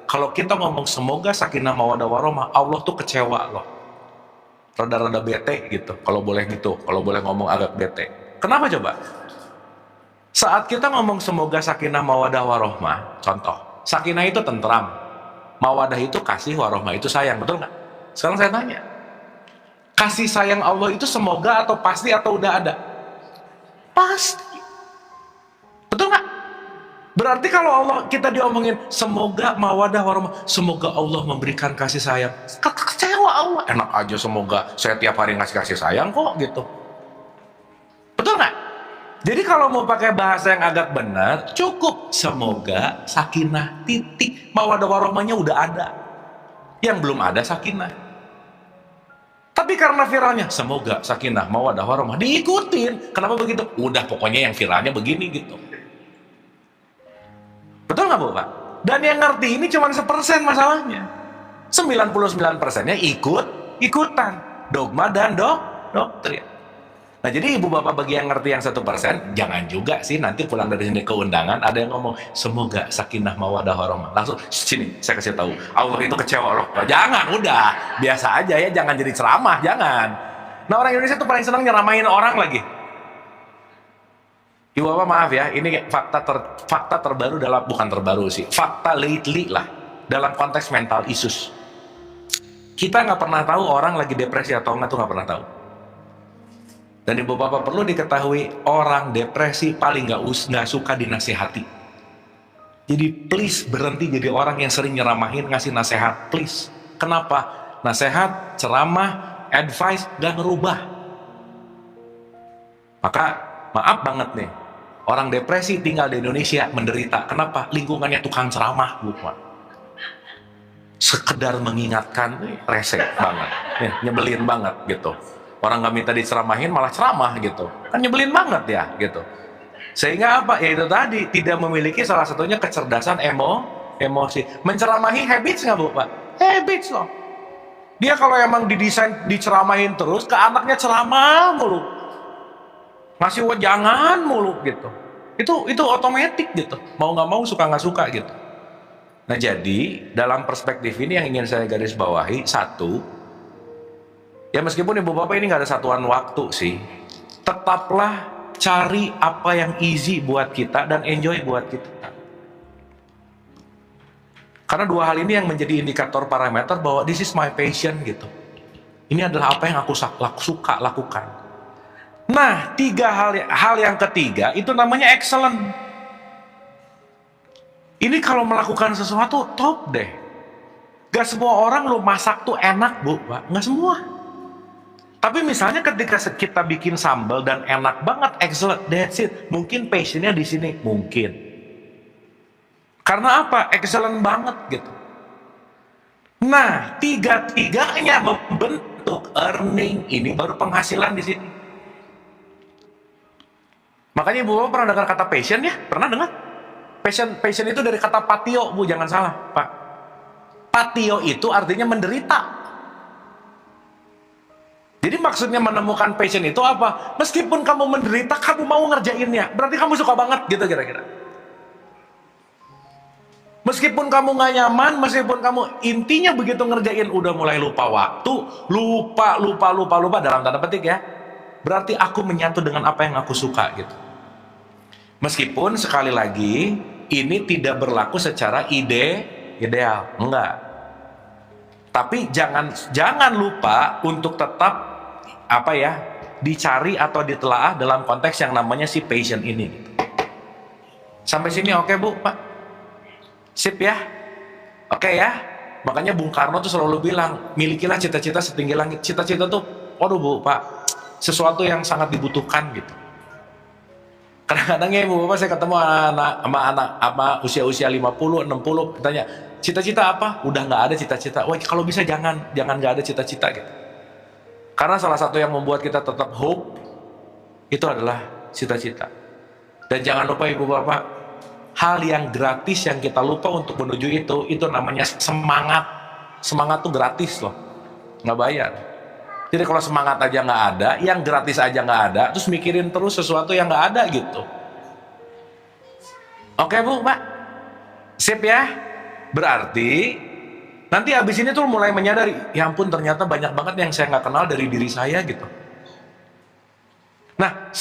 Kalau kita ngomong semoga sakinah mawadah warohmah, Allah tuh kecewa loh. Rada-rada bete gitu, kalau boleh ngomong agak bete. Kenapa coba? Saat kita ngomong semoga sakinah mawadah warohmah, contoh, sakinah itu tentram, mawadah itu kasih, warohmah itu sayang, betul nggak? Sekarang saya tanya, kasih sayang Allah itu semoga atau pasti atau udah ada? Pasti. Betul nggak? Berarti kalau Allah kita diomongin semoga mawadah warohmah, semoga Allah memberikan kasih sayang, kecewa Allah. Enak aja semoga saya tiap hari ngasih kasih sayang kok gitu. Betul nggak? Jadi kalau mau pakai bahasa yang agak benar, cukup semoga sakinah titik, mawadah warohmahnya udah ada. Yang belum ada sakinah. Tapi karena viralnya semoga sakinah mawadah warohmah diikutin. Kenapa begitu? Udah pokoknya yang viralnya begini gitu. Betul nggak Bu Pak? Dan yang ngerti ini cuma 1% masalahnya. 99%-nya ikutan dogma dan doktrin. Nah jadi ibu bapak bagi yang ngerti yang 1%, jangan juga sih nanti pulang dari sini ke undangan ada yang ngomong semoga sakinah mawadah warohmah. Langsung sini saya kasih tahu Allah itu kecewa loh. Jangan, udah biasa aja ya, jangan jadi ceramah, jangan. Nah orang Indonesia tuh paling senang nyeramahin orang lagi. Ibu bapak maaf ya, ini fakta terbaru dalam, bukan terbaru sih, fakta lately lah dalam konteks mental issues. Kita nggak pernah tahu orang lagi depresi atau enggak, tuh nggak pernah tahu. Dan ibu bapak perlu diketahui, orang depresi paling nggak suka dinasihati. Jadi please berhenti jadi orang yang sering nyeramahin, ngasih nasihat, please. Kenapa? Nasihat, ceramah, advice nggak ngerubah. Maka maaf banget nih, orang depresi tinggal di Indonesia menderita. Kenapa? Lingkungannya tukang ceramah, bukan. Sekedar mengingatkan, rese banget, nyebelin banget gitu. Orang nggak minta diceramahin malah ceramah gitu, kan nyebelin banget ya gitu. Sehingga apa? Ya itu tadi, tidak memiliki salah satunya kecerdasan emosi. Menceramahi habits nggak Bu Pak? Habits loh. Dia kalau emang didesain diceramahin terus, ke anaknya ceramah mulu, ngasih jangan mulu gitu. Itu otomatis gitu. Mau nggak mau, suka nggak suka gitu. Nah jadi dalam perspektif ini yang ingin saya garis bawahi, satu, ya meskipun ibu bapak ini nggak ada satuan waktu sih, tetaplah cari apa yang easy buat kita dan enjoy buat kita. Karena dua hal ini yang menjadi indikator parameter bahwa this is my passion gitu. Ini adalah apa yang aku suka lakukan. Nah, hal yang ketiga itu namanya excellent. Ini kalau melakukan sesuatu top deh. Gak semua orang lo masak tuh enak, Bu, Pak. Gak semua. Tapi misalnya ketika kita bikin sambal dan enak banget, excellent, that's it. Mungkin passionnya di sini, mungkin. Karena apa? Excellent banget gitu. Nah, tiga-tiganya membentuk earning, ini baru penghasilan di sini. Makanya Ibu Bapak pernah dengar kata passion ya? Pernah dengar? Passion itu dari kata patio, Bu, jangan salah, Pak. Patio itu artinya menderita. Jadi maksudnya menemukan passion itu apa? Meskipun kamu menderita, kamu mau ngerjainnya. Berarti kamu suka banget gitu kira-kira. Meskipun kamu gak nyaman, meskipun kamu intinya begitu ngerjain udah mulai lupa waktu, lupa dalam tanda petik ya. Berarti aku menyatu dengan apa yang aku suka gitu. Meskipun sekali lagi ini tidak berlaku secara ideal, enggak. Tapi jangan lupa untuk tetap dicari atau ditelaah dalam konteks yang namanya si passion ini gitu. Sampai sini oke, Bu, Pak? Sip ya? Oke ya? Makanya Bung Karno tuh selalu bilang, milikilah cita-cita setinggi langit. Cita-cita tuh, waduh Bu, Pak, sesuatu yang sangat dibutuhkan gitu. Kadang-kadang ya Ibu Bapak saya ketemu sama usia-usia 50, 60, ditanya, cita-cita apa? Udah nggak ada cita-cita. Wah, kalau bisa jangan nggak ada cita-cita gitu. Karena salah satu yang membuat kita tetap hope itu adalah cita-cita. Dan jangan lupa Ibu Bapak, hal yang gratis yang kita lupa untuk menuju itu namanya semangat. Semangat tuh gratis loh, nggak bayar. Jadi kalau semangat aja nggak ada, yang gratis aja nggak ada, terus mikirin terus sesuatu yang nggak ada gitu. Oke Bu, Pak? Sip ya? Berarti nanti abis ini tuh mulai menyadari, ya ampun ternyata banyak banget yang saya nggak kenal dari diri saya gitu. Nah,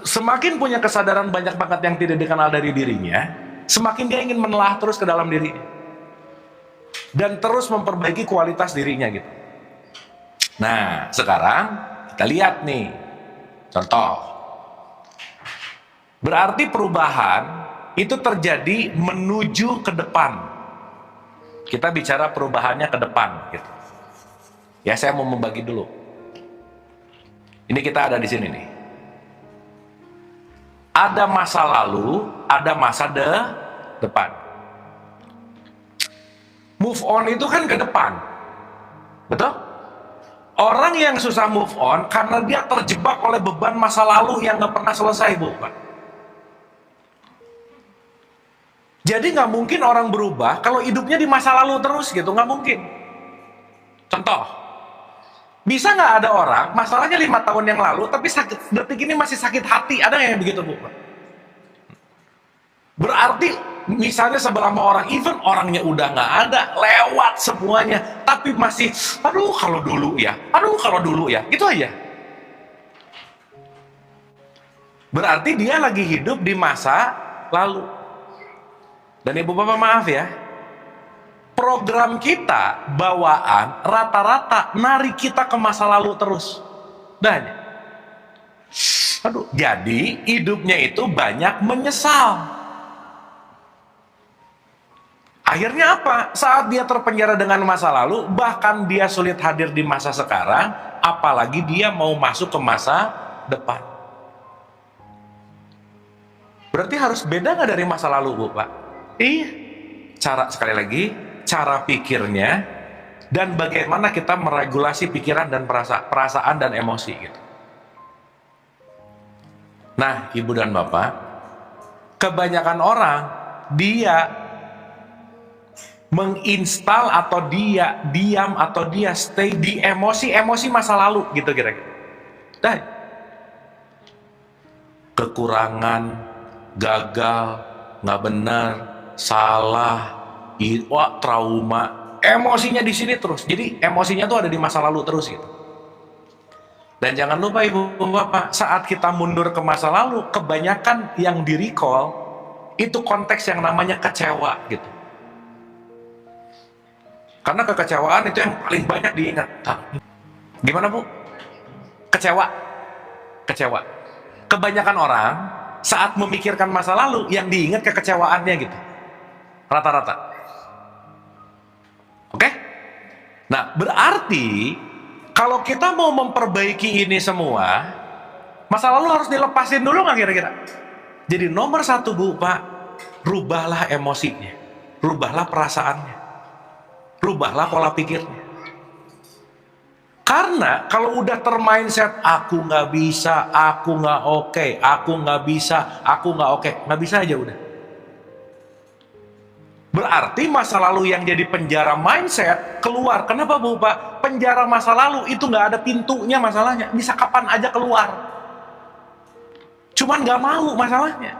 semakin punya kesadaran banyak banget yang tidak dikenal dari dirinya, semakin dia ingin menelaah terus ke dalam dirinya. Dan terus memperbaiki kualitas dirinya gitu. Nah, sekarang kita lihat nih, contoh. Berarti perubahan itu terjadi menuju ke depan. Kita bicara perubahannya ke depan, gitu. Ya, saya mau membagi dulu. Ini kita ada di sini nih. Ada masa lalu, ada masa depan. Move on itu kan ke depan, betul? Orang yang susah move on karena dia terjebak oleh beban masa lalu yang gak pernah selesai, Bu. Jadi gak mungkin orang berubah kalau hidupnya di masa lalu terus gitu, gak mungkin. Contoh, bisa gak ada orang masalahnya 5 tahun yang lalu tapi detik ini masih sakit hati, ada gak yang begitu, Bu? Berarti misalnya sebelah sama orang, even orangnya udah nggak ada, lewat semuanya, tapi masih, aduh kalau dulu ya, gitu aja. Berarti dia lagi hidup di masa lalu. Dan Ibu Bapak maaf ya, program kita, bawaan, rata-rata narik kita ke masa lalu terus. Dan, jadi hidupnya itu banyak menyesal. Akhirnya apa? Saat dia terpenjara dengan masa lalu, bahkan dia sulit hadir di masa sekarang, apalagi dia mau masuk ke masa depan. Berarti harus beda nggak dari masa lalu, Bu, Pak? Iya. Sekali lagi, cara pikirnya, dan bagaimana kita meregulasi pikiran dan perasaan dan emosi gitu. Nah, Ibu dan Bapak, kebanyakan orang, dia menginstal atau dia diam atau dia stay di emosi masa lalu gitu kira-kira. Dan kekurangan, gagal, nggak benar, salah, trauma, emosinya di sini terus. Jadi emosinya tuh ada di masa lalu terus gitu. Dan jangan lupa Ibu Bapak, saat kita mundur ke masa lalu, kebanyakan yang di recall itu konteks yang namanya kecewa gitu. Karena kekecewaan itu yang paling banyak diingat. Gimana Bu? Kecewa. Kebanyakan orang saat memikirkan masa lalu yang diingat kekecewaannya gitu. Rata-rata. Oke? Nah, berarti kalau kita mau memperbaiki ini semua, masa lalu harus dilepasin dulu nggak kira-kira? Jadi nomor satu Bu, Pak, rubahlah emosinya, rubahlah perasaannya, rubahlah pola pikirnya. Karena kalau udah termindset, aku nggak bisa, aku nggak oke, aku nggak bisa, aku nggak oke, nggak bisa aja udah. Berarti masa lalu yang jadi penjara mindset keluar. Kenapa Bu, Pak? Penjara masa lalu itu nggak ada pintunya masalahnya, bisa kapan aja keluar. Cuman nggak mau masalahnya.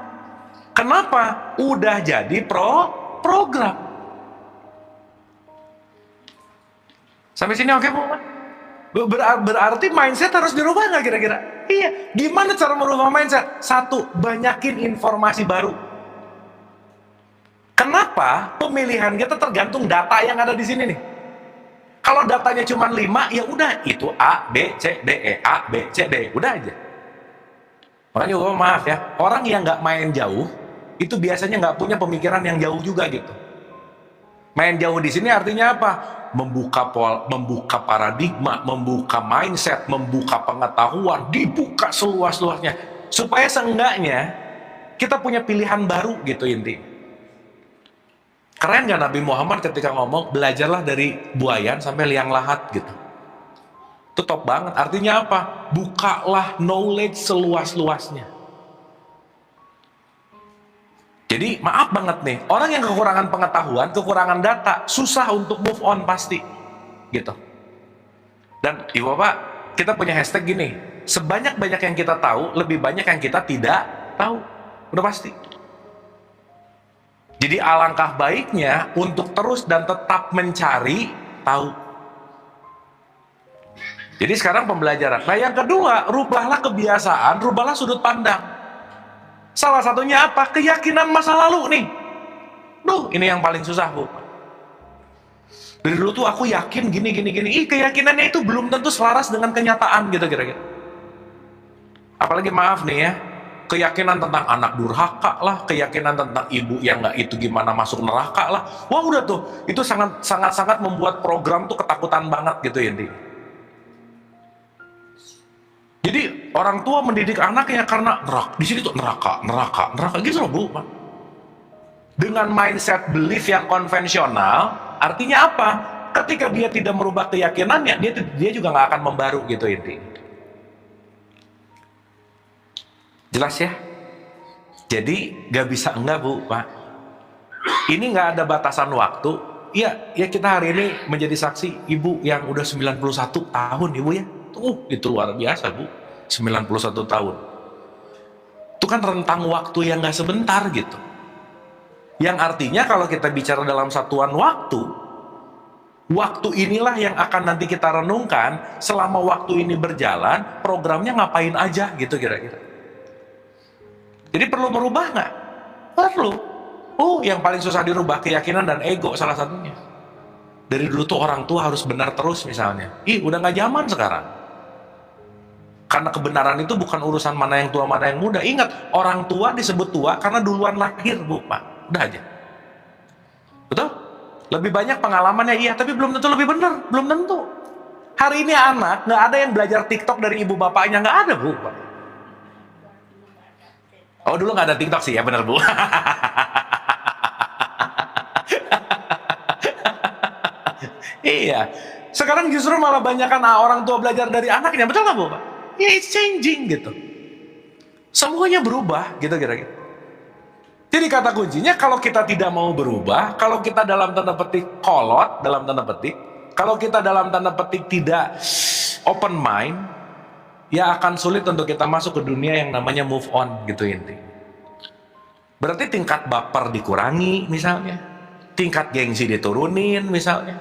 Kenapa? Udah jadi program. Sampai sini oke Bu, Pak? Berarti mindset harus dirubah nggak kira-kira? Iya. Gimana cara merubah mindset? Satu, banyakin informasi baru. Kenapa? Pemilihan kita tergantung data yang ada di sini nih. Kalau datanya cuma 5, ya udah itu A, B, C, D, E, A, B, C, D, udah aja. Makanya maaf ya, orang yang nggak main jauh itu biasanya nggak punya pemikiran yang jauh juga gitu. Main jauh di sini artinya apa? Membuka paradigma, membuka mindset, membuka pengetahuan, dibuka seluas-luasnya supaya seenggaknya kita punya pilihan baru gitu intinya. Keren gak Nabi Muhammad ketika ngomong belajarlah dari buayan sampai liang lahat gitu. Itu top banget. Artinya apa? Bukalah knowledge seluas-luasnya. Jadi maaf banget nih, orang yang kekurangan pengetahuan, kekurangan data, susah untuk move on pasti, gitu. Dan Ibu Bapak, kita punya hashtag gini, sebanyak-banyak yang kita tahu, lebih banyak yang kita tidak tahu, udah pasti. Jadi alangkah baiknya untuk terus dan tetap mencari tahu. Jadi sekarang pembelajaran. Nah yang kedua, rubahlah kebiasaan, rubahlah sudut pandang. Salah satunya apa? Keyakinan masa lalu nih. Duh, ini yang paling susah Bu. Dari dulu tuh aku yakin gini. Keyakinannya itu belum tentu selaras dengan kenyataan gitu kira-kira. Apalagi maaf nih ya, keyakinan tentang anak durhaka lah, keyakinan tentang ibu yang nggak itu gimana masuk neraka lah. Wah udah tuh, itu sangat membuat program tuh ketakutan banget gitu ya intinya. Jadi orang tua mendidik anaknya karena di sini tuh neraka gitu loh Bu. Dengan mindset belief yang konvensional, artinya apa? Ketika dia tidak merubah keyakinannya, dia juga nggak akan membaru gitu intinya. Jelas ya? Jadi gak bisa enggak Bu, Pak. Ini nggak ada batasan waktu. Ya kita hari ini menjadi saksi ibu yang udah 91 tahun Ibu ya. Itu luar biasa Bu, 91 tahun. Itu kan rentang waktu yang gak sebentar gitu. Yang artinya kalau kita bicara dalam satuan waktu inilah yang akan nanti kita renungkan selama waktu ini berjalan, programnya ngapain aja gitu kira-kira. Jadi perlu merubah nggak? Perlu. Yang paling susah dirubah keyakinan dan ego salah satunya. Dari dulu tuh orang tua harus benar terus misalnya. Udah nggak zaman sekarang. Karena kebenaran itu bukan urusan mana yang tua, mana yang muda. Ingat, orang tua disebut tua karena duluan lahir, Bu, Pak. Udah aja. Betul? Lebih banyak pengalamannya, iya, tapi belum tentu lebih benar. Belum tentu. Hari ini anak, nggak ada yang belajar TikTok dari ibu bapaknya. Nggak ada, Bu, Pak. Oh, dulu nggak ada TikTok sih, ya benar, Bu. Iya. Sekarang justru malah banyakkan orang tua belajar dari anaknya. Betul nggak, Bu, Pak? Ya, it's changing gitu. Semuanya berubah gitu kira-kira. Jadi kata kuncinya kalau kita tidak mau berubah, kalau kita dalam tanda petik kolot, dalam tanda petik, kalau kita dalam tanda petik tidak open mind, ya akan sulit untuk kita masuk ke dunia yang namanya move on gitu inti. Berarti tingkat baper dikurangi misalnya, tingkat gengsi diturunin misalnya,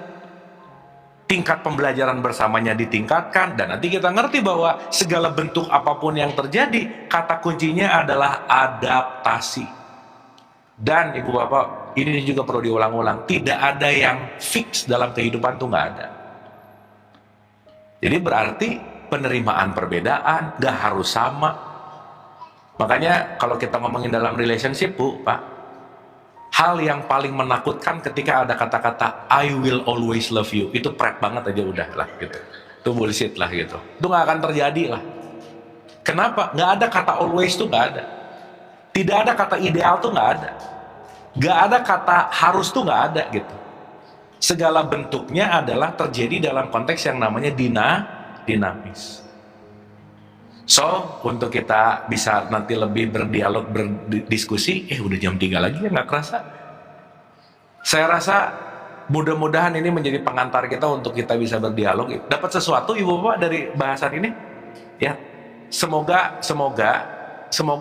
tingkat pembelajaran bersamanya ditingkatkan, dan nanti kita ngerti bahwa segala bentuk apapun yang terjadi, kata kuncinya adalah adaptasi. Dan Ibu Bapak, ini juga perlu diulang-ulang, tidak ada yang fix dalam kehidupan tuh nggak ada. Jadi berarti penerimaan perbedaan nggak harus sama. Makanya kalau kita ngomongin dalam relationship, Bu, Pak, Hal yang paling menakutkan ketika ada kata-kata I will always love you. Itu pret banget aja udah lah gitu. Itu bullshit lah gitu. Itu nggak akan terjadi lah. Kenapa? Nggak ada kata always tuh nggak ada. Tidak ada kata ideal tuh nggak ada. Nggak ada kata harus tuh nggak ada gitu. Segala bentuknya adalah terjadi dalam konteks yang namanya dinamis. So, untuk kita bisa nanti lebih berdialog, berdiskusi, udah jam 3 lagi ya, nggak kerasa. Saya rasa mudah-mudahan ini menjadi pengantar kita untuk kita bisa berdialog. Dapat sesuatu Ibu Bapak dari bahasan ini? Ya, semoga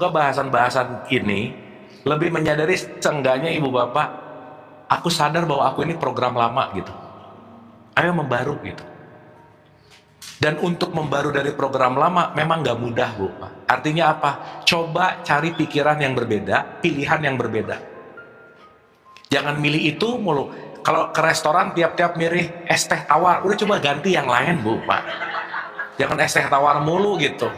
bahasan-bahasan ini lebih menyadari seenggaknya Ibu Bapak, aku sadar bahwa aku ini program lama gitu. Ayo membaru gitu. Dan untuk membaru dari program lama memang nggak mudah, Bu. Artinya apa? Coba cari pikiran yang berbeda, pilihan yang berbeda. Jangan milih itu mulu. Kalau ke restoran tiap-tiap milih es teh tawar, udah coba ganti yang lain, Bu, Pak. Jangan es teh tawar mulu gitu.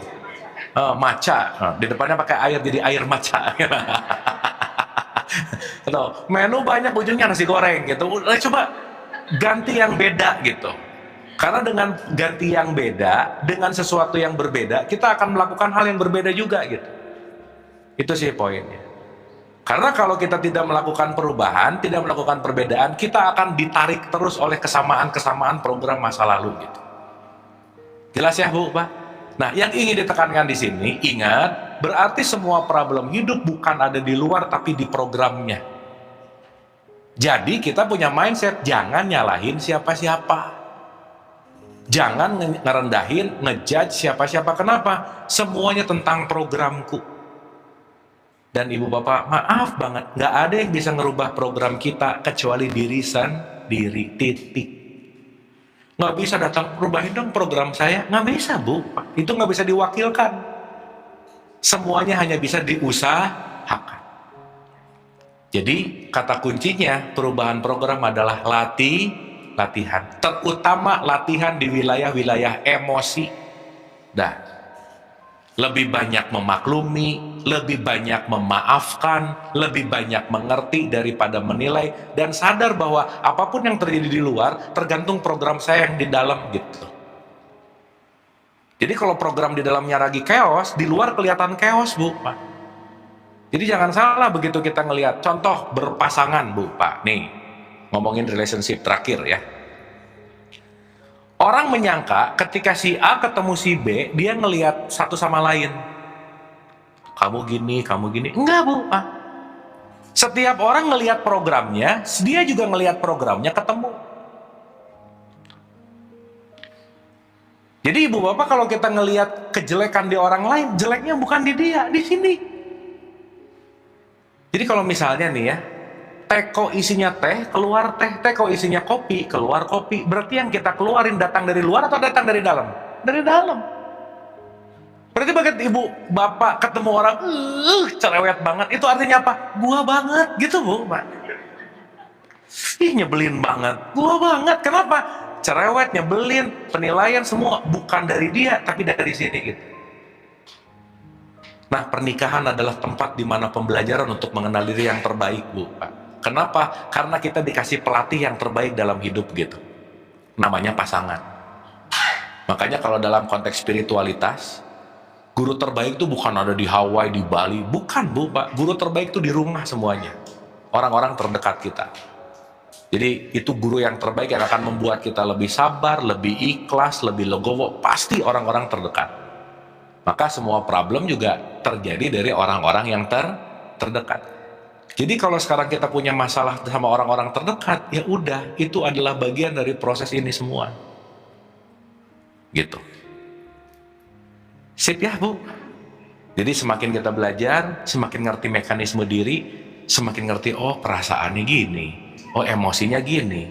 Matcha, di depannya pakai air jadi air matcha. Gitu. Menu banyak, ujungnya nasi goreng gitu. Udah coba ganti yang beda gitu. Karena dengan ganti yang beda, dengan sesuatu yang berbeda, kita akan melakukan hal yang berbeda juga gitu. Itu sih poinnya. Karena kalau kita tidak melakukan perubahan, tidak melakukan perbedaan, kita akan ditarik terus oleh kesamaan-kesamaan program masa lalu gitu. Jelas ya, Bu, Pak? Nah, yang ingin ditekankan di sini, ingat, berarti semua problem hidup bukan ada di luar tapi di programnya. Jadi kita punya mindset, jangan nyalahin siapa-siapa. Jangan ngerendahin, ngejudge siapa-siapa. Kenapa? Semuanya tentang programku. Dan Ibu Bapak, maaf banget, nggak ada yang bisa ngerubah program kita kecuali diri sendiri, titik. Nggak bisa datang, rubahin dong program saya. Nggak bisa, Bu. Itu nggak bisa diwakilkan. Semuanya hanya bisa diusahakan. Jadi, kata kuncinya, perubahan program adalah latihan, terutama latihan di wilayah-wilayah emosi. Lebih banyak memaklumi, lebih banyak memaafkan, lebih banyak mengerti daripada menilai, dan sadar bahwa apapun yang terjadi di luar tergantung program saya yang di dalam gitu. Jadi kalau program di dalamnya lagi chaos, di luar kelihatan chaos, Bu, Pak. Jadi jangan salah begitu kita ngelihat contoh berpasangan, Bu, Pak. Nih, ngomongin relationship terakhir ya. Orang menyangka ketika si A ketemu si B, dia ngelihat satu sama lain. Kamu gini, kamu gini. Enggak, Bu. Setiap orang ngelihat programnya, dia juga ngelihat programnya ketemu. Jadi Ibu Bapak kalau kita ngelihat kejelekan di orang lain, jeleknya bukan di dia, di sini. Jadi kalau misalnya nih ya, teko isinya teh, keluar teh, teko isinya kopi, keluar kopi. Berarti yang kita keluarin datang dari luar atau datang dari dalam? Dari dalam. Berarti begitu Ibu Bapak ketemu orang, cerewet banget, itu artinya apa? Gua banget, gitu Bu, Pak. Nyebelin banget, gua banget. Kenapa? Cerewet, nyebelin, penilaian semua bukan dari dia, tapi dari sini gitu. Nah, pernikahan adalah tempat di mana pembelajaran untuk mengenal diri yang terbaik, Bu, Pak. Kenapa? Karena kita dikasih pelatih yang terbaik dalam hidup gitu. Namanya pasangan. Makanya kalau dalam konteks spiritualitas, guru terbaik itu bukan ada di Hawaii, di Bali. Bukan, Bu, Pak. Guru terbaik itu di rumah semuanya. Orang-orang terdekat kita. Jadi itu guru yang terbaik yang akan membuat kita lebih sabar, lebih ikhlas, lebih legowo. Pasti orang-orang terdekat. Maka semua problem juga terjadi dari orang-orang yang terdekat. Jadi kalau sekarang kita punya masalah sama orang-orang terdekat, ya udah, itu adalah bagian dari proses ini semua. Gitu. Sip ya, Bu? Jadi semakin kita belajar, semakin ngerti mekanisme diri, semakin ngerti, oh perasaannya gini, oh emosinya gini,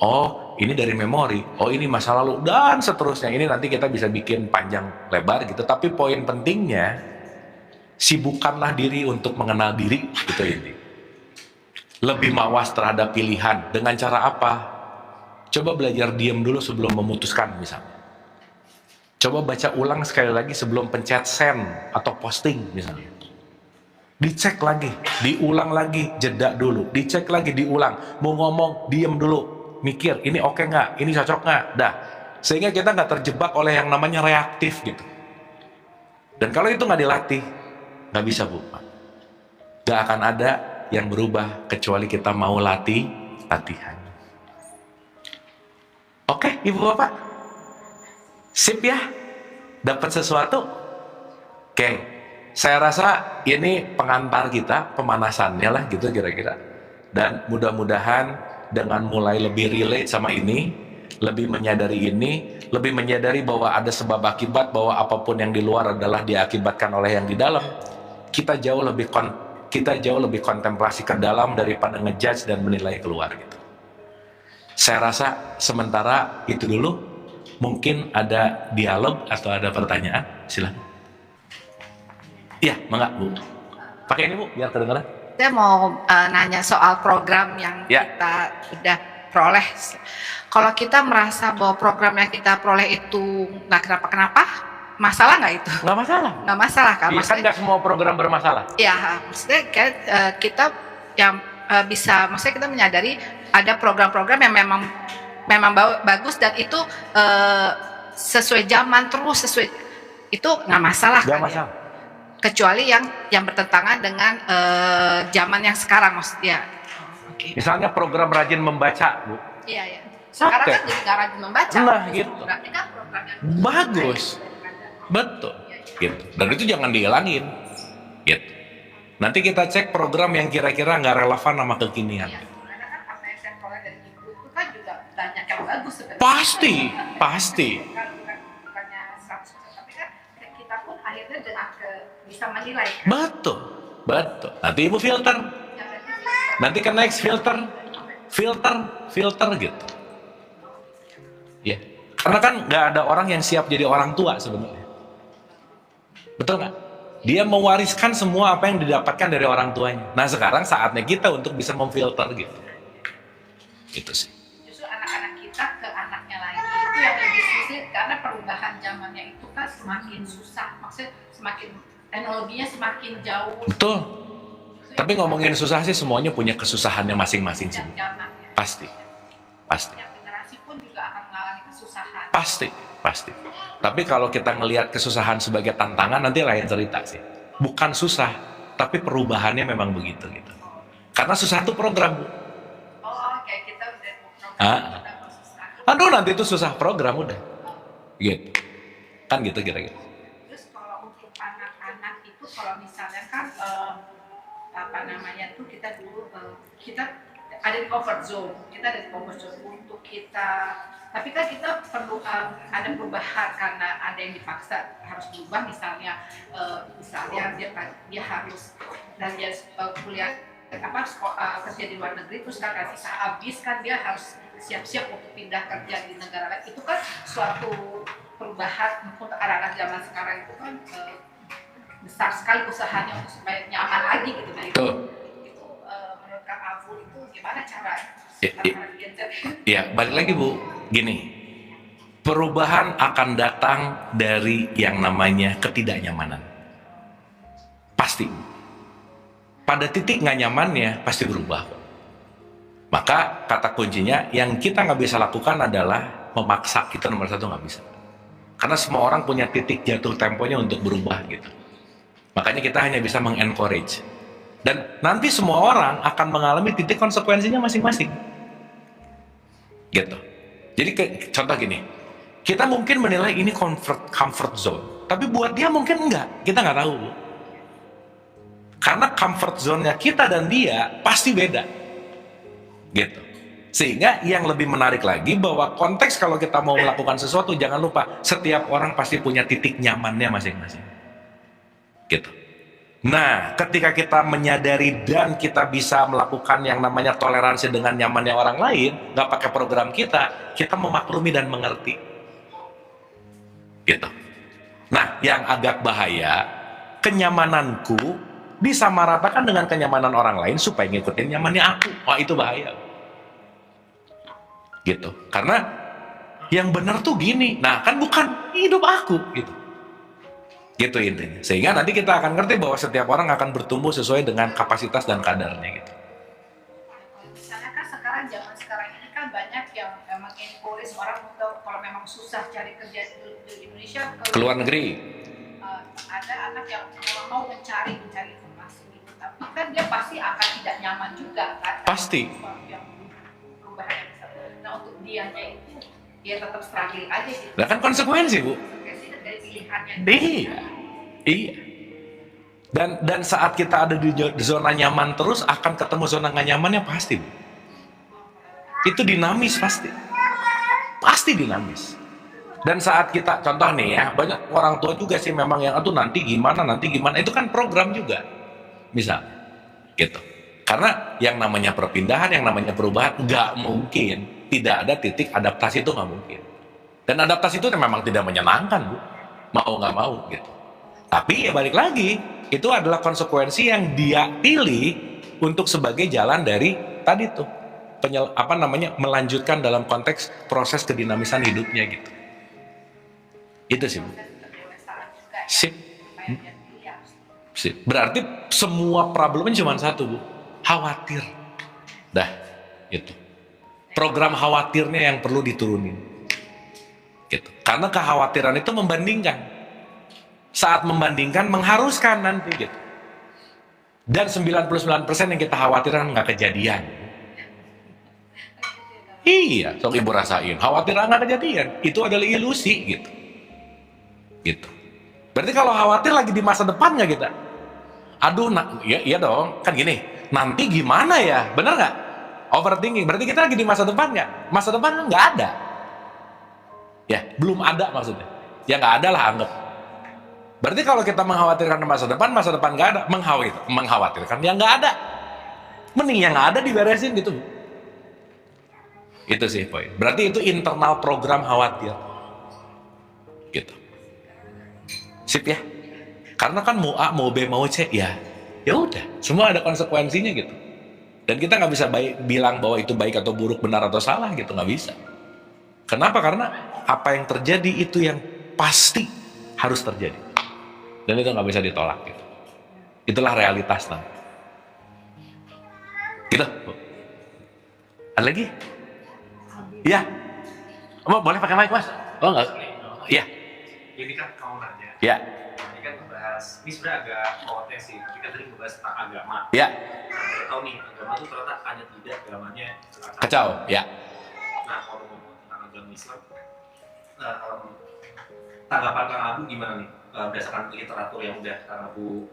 oh ini dari memori, oh ini masa lalu, dan seterusnya. Ini nanti kita bisa bikin panjang lebar gitu, tapi poin pentingnya, sibukkanlah diri untuk mengenal diri, gitu ini. Lebih mawas terhadap pilihan. Dengan cara apa? Coba belajar diam dulu sebelum memutuskan misalnya. Coba baca ulang sekali lagi sebelum pencet send atau posting misalnya. dicek lagi, diulang lagi, jeda dulu, dicek lagi, diulang. Mau ngomong, diem dulu, mikir, ini oke nggak, ini cocok nggak, dah. Sehingga kita nggak terjebak oleh yang namanya reaktif gitu. Dan kalau itu nggak dilatih, nggak bisa Bu. Nggak akan ada yang berubah kecuali kita mau latihan. Oke, Ibu Bapak, sip ya, dapat sesuatu. Oke, saya rasa ini pengantar kita, pemanasannya lah gitu kira-kira. Dan mudah-mudahan dengan mulai lebih relate sama ini, lebih menyadari ini, lebih menyadari bahwa ada sebab akibat, bahwa apapun yang di luar adalah diakibatkan oleh yang di dalam. Kita jauh lebih kontemplasi ke dalam daripada ngejudge dan menilai keluar gitu. Saya rasa sementara itu dulu. Mungkin ada dialog atau ada pertanyaan, silakan. Iya, mangga Bu. Pakai ini Bu, biar kedengaran. Saya mau nanya soal program yang kita sudah peroleh. Kalau kita merasa bahwa program yang kita peroleh itu nggak kenapa-kenapa, masalah nggak itu? Nggak masalah. Nggak masalah kan? Iya, kan nggak semua program bermasalah. Ya, maksudnya kita yang bisa, maksudnya kita menyadari ada program-program yang memang bagus dan itu sesuai zaman terus, itu nggak masalah. Nggak kan, masalah. Ya? Kecuali yang bertentangan dengan zaman yang sekarang, maksudnya. Okay. Misalnya program rajin membaca, Bu. Iya, iya. Sekarang kan jadi nggak rajin membaca. Nah, gitu. Berarti kan program yang Bagus. Betul. Gitu. Dan itu jangan dihilangin. Gitu. Nanti kita cek program yang kira-kira nggak relevan sama kekinian. Iya, karena kan apa yang saya peroleh dari ibu itu kan juga banyak yang bagus sebenarnya. Pasti. Bukannya 100%, tapi kan kita pun akhirnya bisa menilai. Kan? Betul. Nanti Ibu filter. Nanti ke next filter gitu. Ya, karena kan nggak ada orang yang siap jadi orang tua sebenarnya. Betul nggak? Dia mewariskan semua apa yang didapatkan dari orang tuanya. Nah sekarang saatnya kita untuk bisa memfilter gitu. Itu sih. Justru anak-anak kita ke anaknya lagi itu yang lebih sulit karena perubahan zamannya itu kan semakin susah. Maksudnya semakin teknologinya semakin jauh. Betul. Tapi ngomongin susah sih semuanya punya kesusahannya masing-masing sih. Pasti. Generasi pun juga akan mengalami kesusahan. Pasti. Tapi kalau kita ngelihat kesusahan sebagai tantangan nanti lain cerita sih. Bukan susah, tapi perubahannya memang begitu gitu. Karena susah itu program, Bu. Oh, kayak kita udah program susah. Aduh, nanti itu susah program udah. Gitu. Kan gitu kira-kira. Terus kalau untuk anak-anak itu kalau misalnya kan tuh kita dulu kita ada di comfort zone, untuk kita, tapi kan kita perlu ada perubahan karena ada yang dipaksa harus berubah, misalnya dia harus dan dia kuliah kerja di luar negeri, terus kan visa habis kan dia harus siap-siap untuk pindah kerja di negara lain. Itu kan suatu perubahan untuk anak-anak zaman sekarang itu kan besar sekali usahanya untuk supaya nyaman lagi gitu. Nah itu menurut Kang Abu itu gimana cara? Ya, balik lagi Bu, gini, perubahan akan datang dari yang namanya ketidaknyamanan, pasti. Pada titik nggak nyamannya pasti berubah. Maka kata kuncinya yang kita nggak bisa lakukan adalah memaksa. Kita nomor satu nggak bisa, karena semua orang punya titik jatuh temponya untuk berubah gitu. Makanya kita hanya bisa mengencourage. Dan nanti semua orang akan mengalami titik konsekuensinya masing-masing. Gitu. Jadi contoh gini, kita mungkin menilai ini comfort zone, tapi buat dia mungkin enggak, kita nggak tahu. Karena comfort zone-nya kita dan dia pasti beda. Gitu. Sehingga yang lebih menarik lagi bahwa konteks kalau kita mau melakukan sesuatu, jangan lupa setiap orang pasti punya titik nyamannya masing-masing. Gitu. Nah, ketika kita menyadari dan kita bisa melakukan yang namanya toleransi dengan nyamannya orang lain, nggak pakai program kita memaklumi dan mengerti. Gitu. Nah, yang agak bahaya, kenyamananku disamaratakan dengan kenyamanan orang lain supaya ngikutin nyamannya aku. Wah, itu bahaya. Gitu. Karena yang benar tuh gini. Nah, kan bukan hidup aku gitu. Gitu intinya. Sehingga nanti kita akan ngerti bahwa setiap orang akan bertumbuh sesuai dengan kapasitas dan kadarnya gitu. Misalnya kan zaman sekarang ini kan banyak yang memang encourage orang untuk kalau memang susah cari kerja di Indonesia Ke luar negeri. Ada anak yang memang mau mencari informasi gitu, tapi kan dia pasti akan tidak nyaman juga kan. Pasti. Yang perubahan yang besar. Nah untuk dianya itu dia tetap struggling aja gitu. Nah kan konsekuensi Bu. Dari pilihannya. Iya. Dan saat kita ada di zona nyaman terus akan ketemu zona nggak nyamannya pasti Bu. Itu dinamis pasti. Pasti dinamis. Dan saat kita, contoh nih ya, banyak orang tua juga sih memang yang, aduh nanti gimana, itu kan program juga. Misal, gitu. Karena yang namanya perpindahan, yang namanya perubahan, nggak mungkin. Tidak ada titik adaptasi itu nggak mungkin. Dan adaptasi itu memang tidak menyenangkan, Bu. Mau nggak mau, gitu. Tapi ya balik lagi, itu adalah konsekuensi yang dia pilih untuk sebagai jalan dari tadi tuh. Melanjutkan dalam konteks proses kedinamisan hidupnya gitu. Itu sih Bu. Sip. Sip. Berarti semua problemnya cuma satu Bu, khawatir. Dah, itu. Program khawatirnya yang perlu diturunin. Gitu. Karena kekhawatiran itu membandingkan. Saat membandingkan mengharuskan nanti gitu. Dan 99% yang kita khawatirkan nggak kejadian. Iya, sok ibu rasain. Khawatir nggak kejadian. Itu adalah ilusi gitu. Gitu. Berarti kalau khawatir lagi di masa depan nggak kita? Aduh, iya dong. Kan gini, nanti gimana ya? Bener nggak? Overthinking. Berarti kita lagi di masa depan nggak? Masa depan kan nggak ada. Ya, belum ada maksudnya. Ya nggak ada lah anggap. Berarti kalau kita mengkhawatirkan masa depan nggak ada. Mengkhawatirkan yang nggak ada. Mending yang nggak ada diberesin gitu. Itu sih poin. Berarti itu internal program khawatir. Gitu. Sip ya. Karena kan mau A, mau B, mau C, ya udah. Semua ada konsekuensinya gitu. Dan kita nggak bisa bilang bahwa itu baik atau buruk, benar atau salah gitu, nggak bisa. Kenapa? Karena apa yang terjadi itu yang pasti harus terjadi. Dan itu nggak bisa ditolak gitu. Itulah realitas nanti. Gitu. Ada lagi? Iya. Boleh pakai mic Mas? Oh enggak? Iya. Ini kan kamu nanya. Iya. Ini kan membahas, ini sebenarnya agak konten sih. Tapi kan tadi membahas tentang agama. Iya. Kita tahu nih, agama itu ternyata hanya tidak agamanya Kacau. Ya. Nah, kalau ngomong tentang agama Islam, tanggapan Kang Abu gimana nih? Berdasarkan literatur yang udah Kang Abu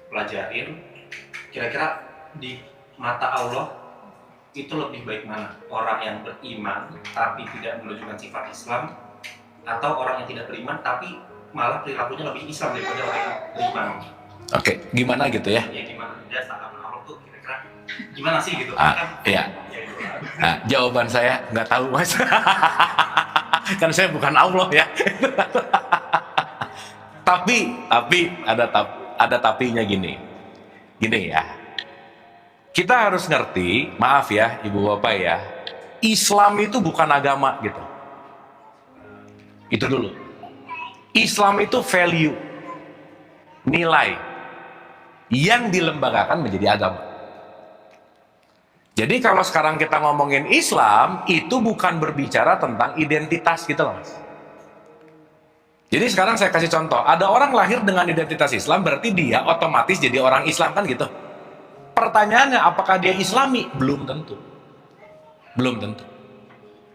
pelajarin, kira-kira di mata Allah itu lebih baik mana? Orang yang beriman tapi tidak menunjukkan sifat Islam, atau orang yang tidak beriman tapi malah perilakunya lebih Islam daripada orang yang beriman? Oke, gimana gitu ya? Ya gimana? Dia tanggapan Allah tuh kira-kira gimana sih gitu? Iya. Nah, jawaban saya nggak tahu Mas. Kan saya bukan Allah ya. tapi ada tapinya gini ya. Kita harus ngerti, maaf ya ibu bapak ya, Islam itu bukan agama gitu. Itu dulu. Islam itu value, nilai yang dilembagakan menjadi agama. Jadi kalau sekarang kita ngomongin Islam, itu bukan berbicara tentang identitas gitu loh Mas. Jadi sekarang saya kasih contoh, ada orang lahir dengan identitas Islam, berarti dia otomatis jadi orang Islam kan gitu. Pertanyaannya, apakah dia Islami? Belum tentu. Belum tentu.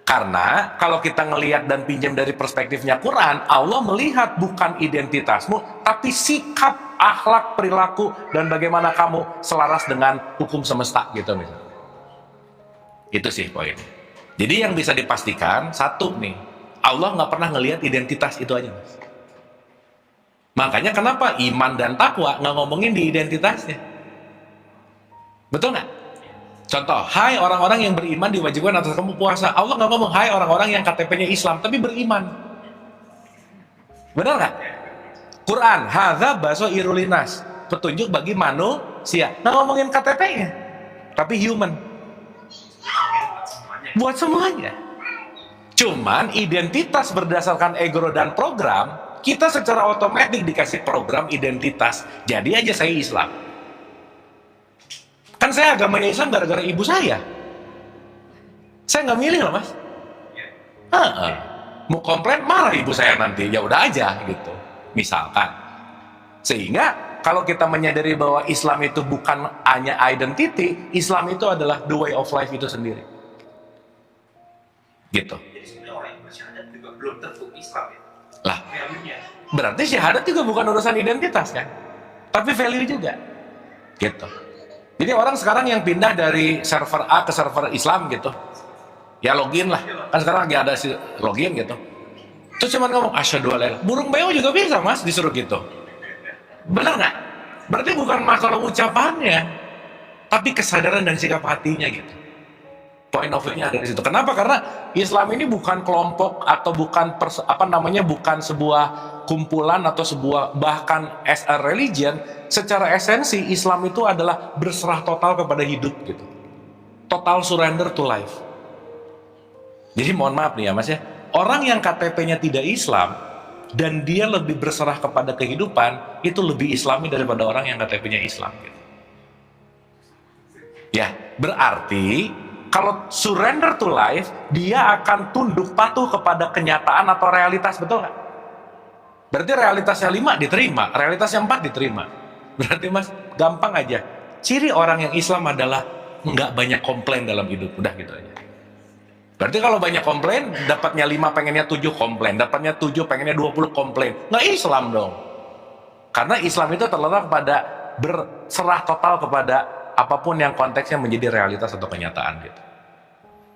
Karena kalau kita ngelihat dan pinjam dari perspektifnya Quran, Allah melihat bukan identitasmu, tapi sikap, akhlak, perilaku, dan bagaimana kamu selaras dengan hukum semesta gitu misalnya. Itu sih poin. Jadi yang bisa dipastikan, satu nih, Allah nggak pernah ngelihat identitas itu aja Mas. Makanya kenapa iman dan takwa nggak ngomongin di identitasnya. Betul nggak? Contoh, hai orang-orang yang beriman diwajibkan atas kamu puasa. Allah nggak ngomong, hai orang-orang yang KTP-nya Islam tapi beriman. Benar nggak? Quran, hadza basairul linnas, petunjuk bagi manusia. Nggak ngomongin KTP-nya, tapi human. Buat semuanya. Cuman identitas berdasarkan ego dan program kita secara otomatis dikasih program identitas. Jadi aja saya Islam. Kan saya agamanya Islam gara-gara ibu saya. Saya nggak milih loh mas. Mau komplain marah ibu saya nanti, ya udah aja gitu. Misalkan. Sehingga kalau kita menyadari bahwa Islam itu bukan hanya identity, Islam itu adalah the way of life itu sendiri. Gitu. Jadi sebenarnya orang yang bersyahadat juga belum tentu Islam ya. Lah, Value-nya. berarti syahadat juga bukan urusan identitas kan? Tapi value juga. Gitu. Jadi orang sekarang yang pindah dari server A ke server Islam gitu. Ya login lah. Kan sekarang lagi ada login gitu. Terus cuman ngomong asyhadu alla ilaha. Burung beo juga bisa mas disuruh gitu. Benar nggak? Berarti bukan masalah ucapannya, tapi kesadaran dan sikap hatinya gitu. Point of view-nya ada di situ. Kenapa? Karena Islam ini bukan kelompok atau bukan bukan sebuah kumpulan atau sebuah bahkan as a religion. Secara esensi Islam itu adalah berserah total kepada hidup gitu. Total surrender to life. Jadi mohon maaf nih ya mas ya. Orang yang KTP-nya tidak Islam dan dia lebih berserah kepada kehidupan itu lebih Islami daripada orang yang KTP-nya Islam gitu. Ya, berarti kalau surrender to life, dia akan tunduk patuh kepada kenyataan atau realitas, betul nggak? Berarti realitasnya 5 diterima, realitasnya 4 diterima. Berarti mas, gampang aja. Ciri orang yang Islam adalah nggak banyak komplain dalam hidup, udah gitu aja. Berarti kalau banyak komplain, dapatnya 5 pengennya 7 komplain, dapatnya 7 pengennya 20 komplain. Nggak Islam dong. Karena Islam itu terletak pada berserah total kepada apapun yang konteksnya menjadi realitas atau kenyataan gitu.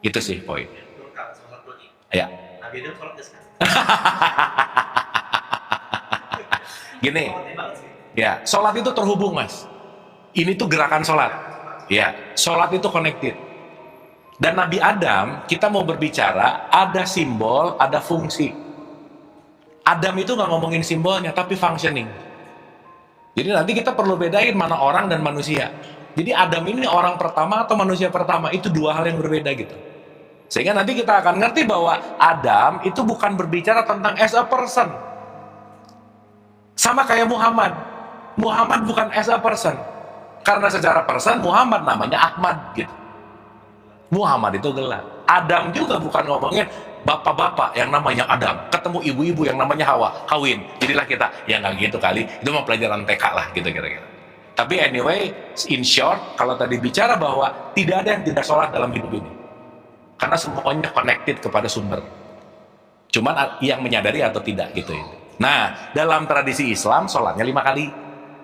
Itu sih poinnya. Ya. Nabi Adam sholat nggak sekarang? Gini, ya sholat itu terhubung mas. Ini tuh gerakan sholat. Ya, sholat itu connected. Dan Nabi Adam, kita mau berbicara, ada simbol, ada fungsi. Adam itu nggak ngomongin simbolnya, tapi functioning. Jadi nanti kita perlu bedain mana orang dan manusia. Jadi Adam ini orang pertama atau manusia pertama, itu dua hal yang berbeda gitu. Sehingga nanti kita akan ngerti bahwa Adam itu bukan berbicara tentang as a person. Sama kayak Muhammad. Muhammad bukan as a person. Karena secara person, Muhammad namanya Ahmad gitu. Muhammad itu gelar. Adam juga bukan ngomongin bapak-bapak yang namanya Adam ketemu ibu-ibu yang namanya Hawa, kawin, jadilah kita. Ya nggak gitu kali, itu mah pelajaran TK lah gitu kira-kira. Tapi anyway, in short, kalau tadi bicara bahwa tidak ada yang tidak sholat dalam hidup ini, karena semuanya connected kepada sumber. Cuman yang menyadari atau tidak gitu. Nah, dalam tradisi Islam sholatnya 5 kali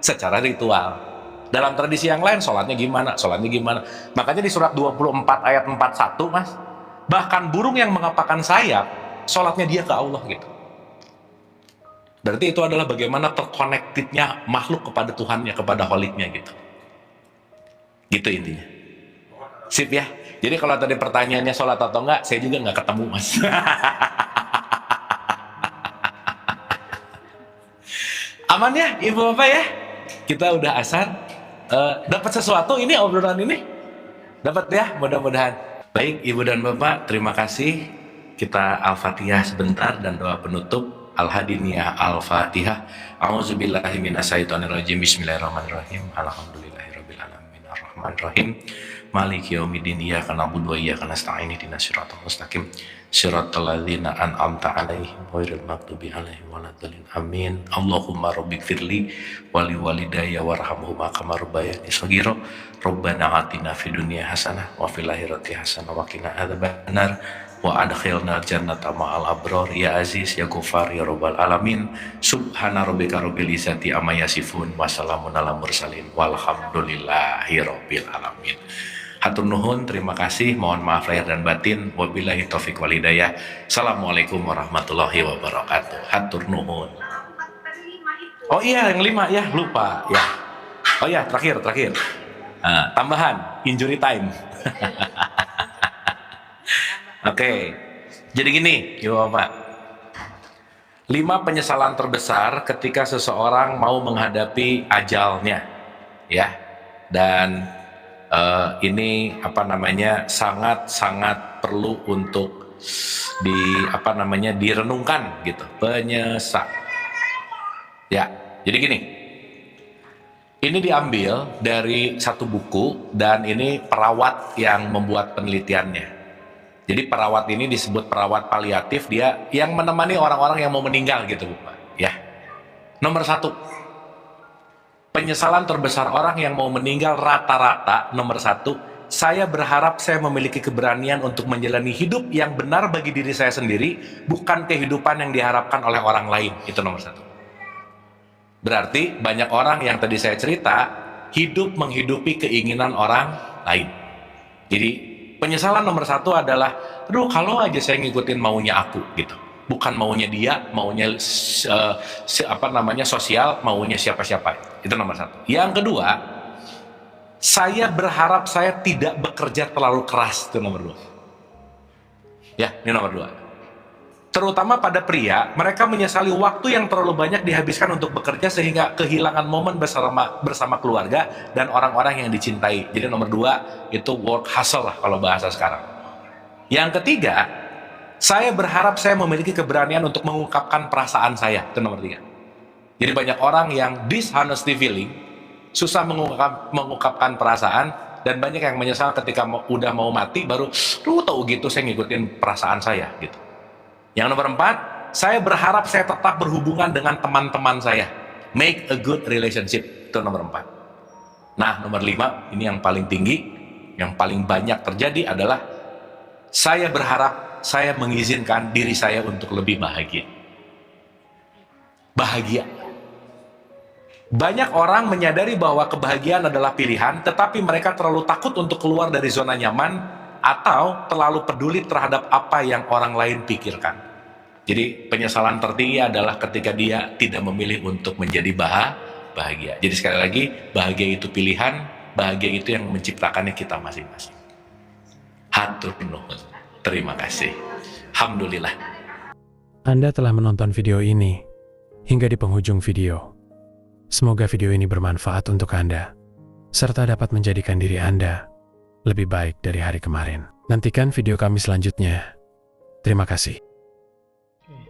secara ritual. Dalam tradisi yang lain sholatnya gimana? Sholatnya gimana? Makanya di surat 24 ayat 41 mas, bahkan burung yang mengepakkan sayap sholatnya dia ke Allah gitu. Berarti itu adalah bagaimana terkonektednya makhluk kepada Tuhannya, kepada Kholiknya gitu. Gitu intinya. Sip ya. Jadi kalau tadi pertanyaannya sholat atau enggak, saya juga nggak ketemu mas. Aman ya ibu bapak ya? Kita udah asar. Dapat sesuatu ini obrolan ini? Dapat ya, mudah-mudahan. Baik ibu dan bapak, terima kasih. Kita Al-Fatihah sebentar dan doa penutup. Al-Hadiniyah Al-Fatihah. A'udzubillahi minasyaitonirrajim. Bismillahirrahmanirrahim. Alhamdulillahirabbil alamin arrahmanirrahim. Maliki yaumiddin. Iyyaka na'budu wa iyyaka nasta'in. Ihdinas siratal mustaqim. Siratal ladzina an'amta 'alaihim ghairil maghdubi alaihim waladdallin. Amin. Allahumma rabbighfirli wa liwalidayya warhamhuma kama rabbayani shaghira. Rabbana atina fid dunya hasanah wa fil akhirati hasanah wa qina adzabannar. Wa adkhilna jannata ma'al abrar ya aziz ya ghafar ya rabbal alamin. Subhana rabbika rabbil izzati amma yasifun wa salamun alal mursalin walhamdulillahi rabbil alamin. Hatur nuhun, terima kasih, mohon maaf lahir dan batin. Wabillahi taufik wal hidayah. Assalamualaikum warahmatullahi wabarakatuh. Hatur nuhun. Oh iya, yang 5 ya, lupa ya. Oh iya, terakhir. Tambahan, injury time. Oke. Jadi gini, Ibu Bapak. 5 penyesalan terbesar ketika seseorang mau menghadapi ajalnya. Ya. Dan ini sangat direnungkan gitu. Ya, jadi gini. Ini diambil dari satu buku dan ini perawat yang membuat penelitiannya. Jadi perawat ini disebut perawat paliatif, dia yang menemani orang-orang yang mau meninggal gitu, Pak. Ya. Nomor 1. Penyesalan terbesar orang yang mau meninggal rata-rata nomor 1, saya berharap saya memiliki keberanian untuk menjalani hidup yang benar bagi diri saya sendiri, bukan kehidupan yang diharapkan oleh orang lain. Itu nomor 1. Berarti banyak orang yang tadi saya cerita hidup menghidupi keinginan orang lain. Jadi penyesalan nomor 1 adalah, aduh kalau aja saya ngikutin maunya aku gitu, bukan maunya dia, maunya sosial, maunya siapa-siapa. Itu nomor 1. Yang kedua, saya berharap saya tidak bekerja terlalu keras. Itu nomor 2. Ya, ini nomor 2. Terutama pada pria, mereka menyesali waktu yang terlalu banyak dihabiskan untuk bekerja sehingga kehilangan momen bersama keluarga dan orang-orang yang dicintai. Jadi nomor 2 itu work hustle lah kalau bahasa sekarang. Yang ketiga, saya berharap saya memiliki keberanian untuk mengungkapkan perasaan saya. Itu nomor 3. Jadi banyak orang yang dishonesty feeling, susah mengungkapkan perasaan, dan banyak yang menyesal ketika udah mau mati baru, tahu gitu saya ngikutin perasaan saya gitu. Yang nomor 4, saya berharap saya tetap berhubungan dengan teman-teman saya. Make a good relationship. Itu nomor 4. Nah, nomor 5, ini yang paling tinggi, yang paling banyak terjadi adalah saya berharap saya mengizinkan diri saya untuk lebih bahagia. Bahagia. Banyak orang menyadari bahwa kebahagiaan adalah pilihan, tetapi mereka terlalu takut untuk keluar dari zona nyaman atau terlalu peduli terhadap apa yang orang lain pikirkan. Jadi penyesalan tertinggi adalah ketika dia tidak memilih untuk menjadi bahagia. Jadi sekali lagi, bahagia itu pilihan, bahagia itu yang menciptakannya kita masing-masing. Hatur nuhun. Terima kasih. Alhamdulillah. Anda telah menonton video ini hingga di penghujung video. Semoga video ini bermanfaat untuk Anda, serta dapat menjadikan diri Anda lebih baik dari hari kemarin. Nantikan video kami selanjutnya. Terima kasih.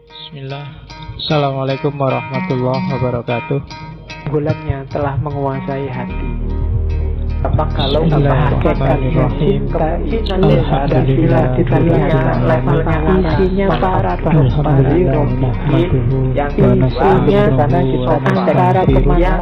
Bismillah. Assalamualaikum warahmatullahi wabarakatuh. Bulannya telah menguasai hati. Apa kalau kita hakikatnya cinta ini ada sila-silanya levelnya isinya para bapak yang isinya antara kemana